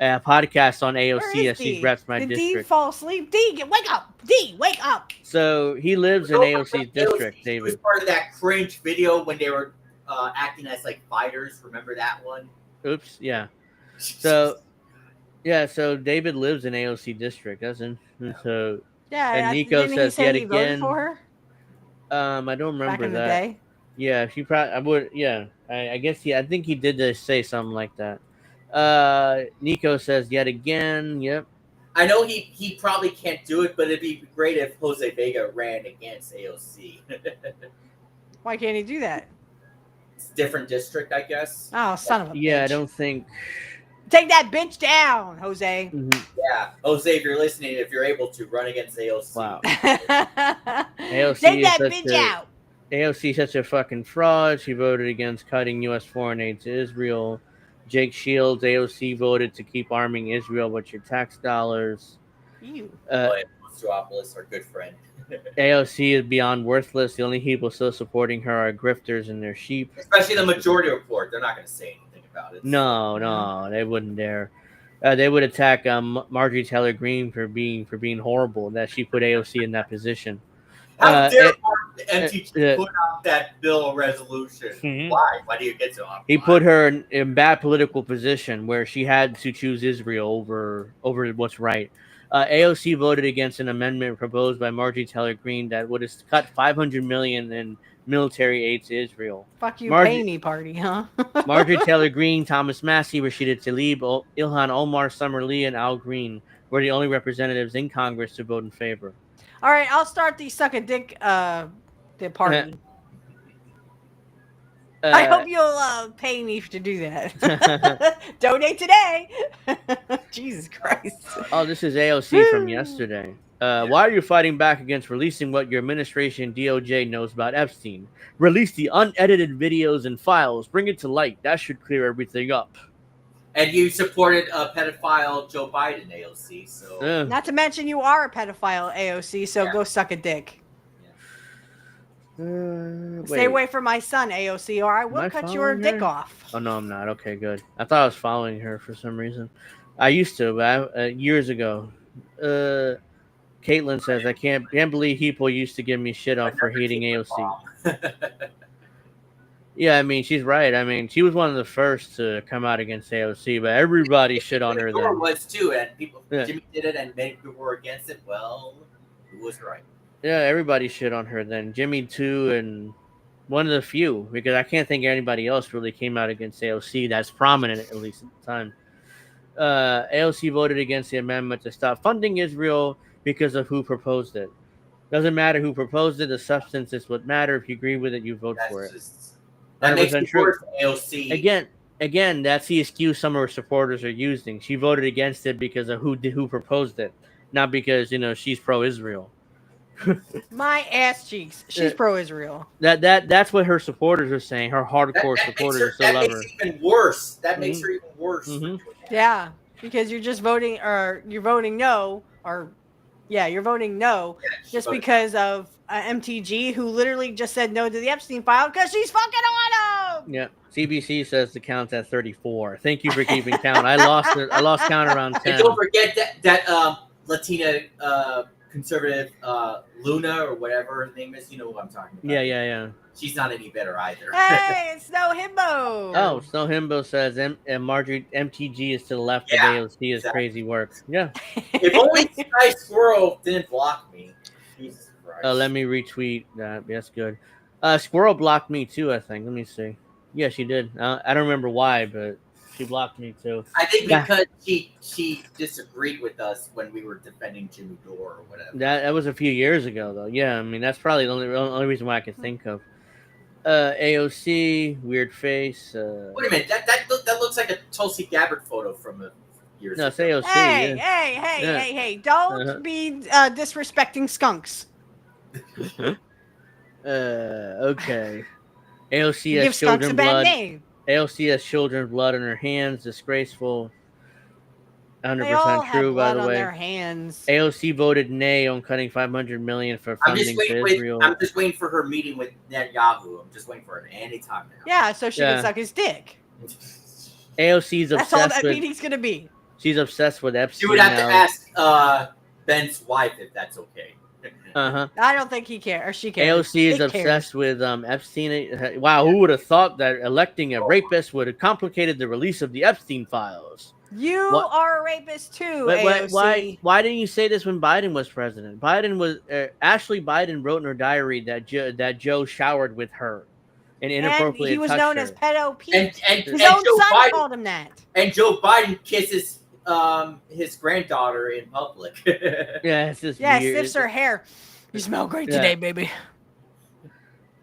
A podcast on AOC as she reps my district. Did D fall asleep? D, wake up! D, wake up! So he lives in AOC's district, David. He was part of that cringe video when they were acting as like fighters. Remember that one? Oops, yeah. So David lives in AOC district, doesn't he? So yeah, and Nico says yet again. For her? I don't remember Back in that. the day? Yeah, she probably. I would. Yeah, I guess. Yeah, I think he did say something like that. Nico says yet again. Yep. I know he probably can't do it, but it'd be great if Jose Vega ran against AOC. Why can't he do that? It's a different district, I guess. Oh, son of a bitch. Yeah, I don't think. Take that bitch down, Jose. Mm-hmm. Yeah, Jose, if you're listening, if you're able to run against AOC. Wow. AOC Take that bitch out. AOC is such a fucking fraud. She voted against cutting U.S. foreign aid to Israel. Jake Shields, AOC voted to keep arming Israel with your tax dollars. Monstropoulos, our good friend. AOC is beyond worthless. The only people still supporting her are grifters and their sheep. Especially the majority report. They're not going to say anything about it. No, they wouldn't dare. They would attack Marjorie Taylor Greene for being horrible. That she put AOC in that position. How dare MTG put out that bill resolution? Mm-hmm. Why? Why do you get so off? He put her in bad political position where she had to choose Israel over what's right. AOC voted against an amendment proposed by Marjorie Taylor Greene that would have cut $500 million in military aid to Israel. Fuck you, pay me party, huh? Marjorie Taylor Greene, Thomas Massey, Rashida Tlaib, Ilhan Omar, Summer Lee, and Al Green were the only representatives in Congress to vote in favor. All right, I'll start the suck a dick the party. I hope you'll pay me to do that. Donate today. Jesus Christ. Oh, this is AOC from yesterday. Why are you fighting back against releasing what your administration DOJ knows about Epstein? Release the unedited videos and files. Bring it to light. That should clear everything up. And you supported pedophile Joe Biden, AOC. So not to mention you are a pedophile, AOC. So go suck a dick. Stay away from my son, AOC, or I will cut your dick off. Oh no, I'm not. Okay, good. I thought I was following her for some reason. I used to, but years ago. Caitlin says I can't believe people used to give me shit on for hating AOC. Yeah, I mean, she's right. I mean, she was one of the first to come out against AOC, but everybody shit on her then. Was too, and Jimmy did it, and many people were against it. Well, who was right? Yeah, everybody shit on her then. Jimmy too, and one of the few, because I can't think anybody else really came out against AOC that's prominent, at least at the time. AOC voted against the amendment to stop funding Israel because of who proposed it. Doesn't matter who proposed it, the substance is what matters. If you agree with it, you vote for it. That makes it worse for AOC. Again, that's the excuse some of her supporters are using. She voted against it because of who proposed it, not because she's pro-Israel. My ass cheeks. She's pro-Israel. That's what her supporters are saying. Her hardcore supporters still love her. That makes it even worse. That makes her even worse. Yeah. because you're just voting, or you're voting no, or yeah, you're voting no just because of MTG, who literally just said no to the Epstein file because she's fucking on him. Yeah. CBC says the count's at 34. Thank you for keeping count. I lost it. I lost count around 10. And don't forget that Latina conservative Luna or whatever her name is. You know who I'm talking about. Yeah. She's not any better either. Hey, it's no himbo. Oh, Snow Himbo says Marjorie MTG is to the left of AOC is crazy work. Yeah. If only Sky Squirrel didn't block me. Jesus Christ. Let me retweet that. That's good. Squirrel blocked me too, I think. Let me see. Yeah, she did. I don't remember why, but she blocked me too. I think because she disagreed with us when we were defending Jimmy Dore or whatever. That was a few years ago, though. Yeah, I mean, that's probably the only reason why I could think of. AOC, weird face. Wait a minute, that looks like a Tulsi Gabbard photo from a years ago. No, it's AOC. Hey! Don't be disrespecting skunks. Okay. AOC You has give skunks a children bad blood. name. AOC has children's blood in her hands. Disgraceful. 100% They all have true, by blood the on way. their hands. AOC voted nay on cutting $500 million for funding to Israel. I'm just waiting for her meeting with Netanyahu. I'm just waiting for it any time now. Yeah, so she can suck his dick. AOC's That's all obsessed that with. meeting's gonna be. She's obsessed with Epstein. She would have now. to ask Ben's wife if that's okay. I don't think he cares, or she cares. AOC is obsessed with Epstein. Wow, who would have thought that electing a rapist would have complicated the release of the Epstein files? You are a rapist too, But AOC. why didn't you say this when Biden was president? Ashley Biden wrote in her diary that Joe showered with her and inappropriately and he was touched known her. as Pedo Pete. And His Joe own son Biden called him that. And Joe Biden kisses his granddaughter in public. Yeah, it's just Yeah, weird. sniffs her hair. You smell great today, baby.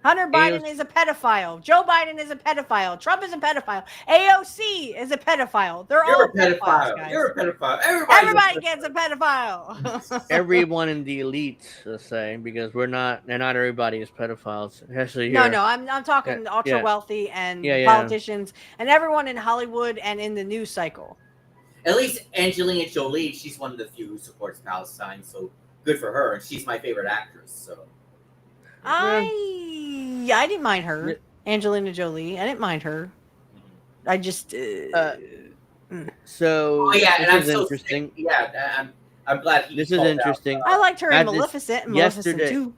Hunter Biden is a pedophile. Joe Biden is a pedophile. Trump is a pedophile. AOC is a pedophile. You're all a pedophile. guys. You're a pedophile. Everybody gets a pedophile. Everyone in the elite, let's say, because not everybody is pedophiles. Especially No, here. I'm talking ultra wealthy and politicians and everyone in Hollywood and in the news cycle. At least Angelina Jolie, she's one of the few who supports Palestine, so good for her. And she's my favorite actress. So I didn't mind her, Angelina Jolie. I didn't mind her. I just. So and I'm so interesting. Sick. Yeah, I'm glad. This is interesting. I liked her in Maleficent. And Maleficent too.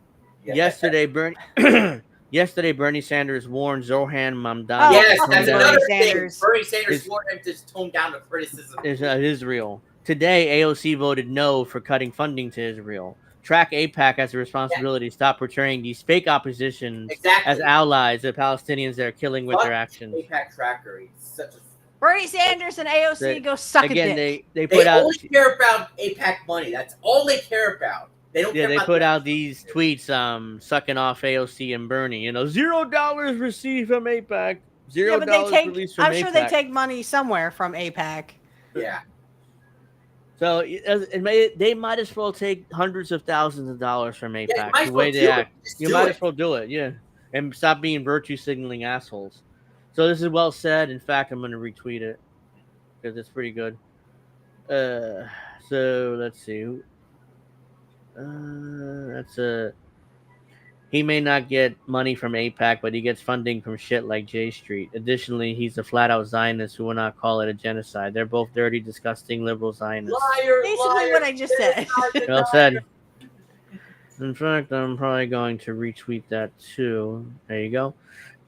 Yesterday, Bernie Sanders warned Zohan Mamdani. Yes, that's another thing. Bernie Sanders warned him to tone down the criticism of Israel. Today, AOC voted no for cutting funding to Israel. Track AIPAC has a responsibility to stop portraying these fake oppositions as allies of Palestinians that are killing with their actions. AIPAC tracker. He's such a Bernie Sanders and AOC go suck a dick. They put out. only care about AIPAC money. That's all they care about. They don't. They put out these tweets, sucking off AOC and Bernie. $0 received from AIPAC. $0 released from AIPAC. I'm sure they take money somewhere from AIPAC. Yeah. So they might as well take hundreds of thousands of dollars from AIPAC. The way they act, you might as well do it, and stop being virtue signaling assholes. So this is well said. In fact, I'm going to retweet it because it's pretty good. So let's see. He may not get money from AIPAC, but he gets funding from shit like J Street. Additionally, he's a flat-out Zionist who will not call it a genocide. They're both dirty, disgusting liberal Zionists. Basically what I just said. Well said. In fact, I'm probably going to retweet that too. There you go.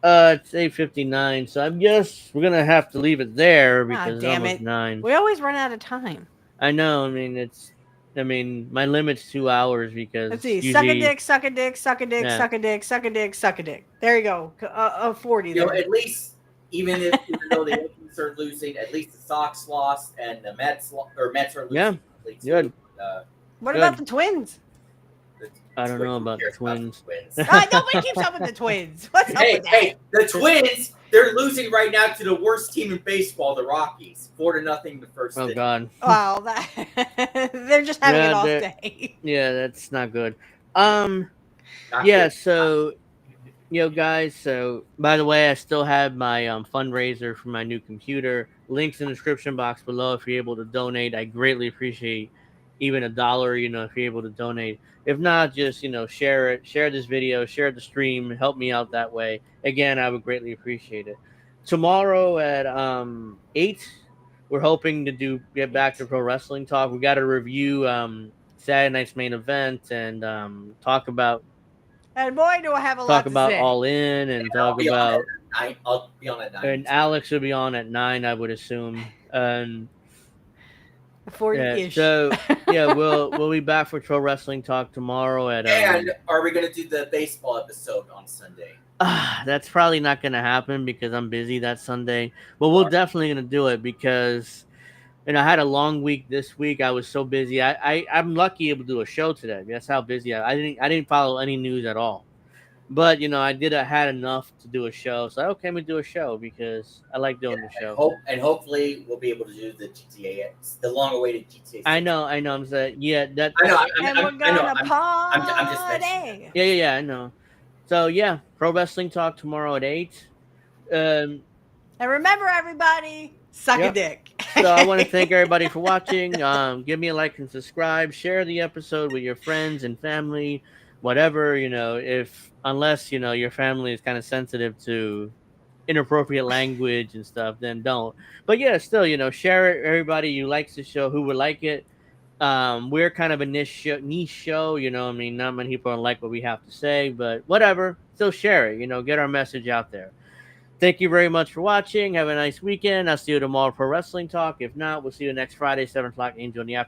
It's 8:59, so I guess we're gonna have to leave it there because it's almost 9. We always run out of time. I know. I mean, my limit's 2 hours because let's see. Usually, suck a dick, suck a dick, suck a dick, suck a dick, suck a dick, suck a dick. There you go. 40 there. At least, even though the Yankees are losing, at least the Sox lost and the Mets are losing. Yeah, good. What about the Twins? I don't know about the Twins. Nobody keeps up with the Twins. What's up with that? Hey, the Twins, they're losing right now to the worst team in baseball, the Rockies. 4-0 the first inning. God. Wow, they're just having an off day. Yeah, that's not good. So guys, so by the way, I still have my fundraiser for my new computer. Links in the description box below if you're able to donate. I greatly appreciate even $1, if you're able to donate. If not, just, share it, share this video, share the stream, help me out that way. Again, I would greatly appreciate it. Tomorrow at 8, we're hoping to get back to pro wrestling talk. We got to review Saturday night's main event and talk about And boy, do I have a lot to say. All In and I'll talk be on about. at 9. I'll be on at 9. And Alex will be on at 9, I would assume. And 40-ish. so we'll be back for pro wrestling talk tomorrow at. And are we gonna do the baseball episode on Sunday? That's probably not gonna happen because I'm busy that Sunday. But we're definitely gonna do it because. And I had a long week this week. I was so busy. I'm lucky able to do a show today. That's how busy I didn't follow any news at all. But I had enough to do a show. So okay, I'm gonna do a show because I like doing the show. And hopefully we'll be able to do the GTA, the long-awaited GTA 6. I know. I'm saying that. I know. And we're gonna party. I'm just mentioning. Yeah. I know. So yeah, pro wrestling talk tomorrow at 8. And remember, everybody, suck a dick. So I want to thank everybody for watching. Give me a like and subscribe. Share the episode with your friends and family, whatever, unless your family is kind of sensitive to inappropriate language and stuff, then don't. But yeah, still, share it. Everybody who likes the show, who would like it. We're kind of a niche show, not many people don't like what we have to say, but whatever. Still share it, get our message out there. Thank you very much for watching. Have a nice weekend. I'll see you tomorrow for Wrestling Talk. If not, we'll see you next Friday, 7 o'clock, Angel in the afternoon.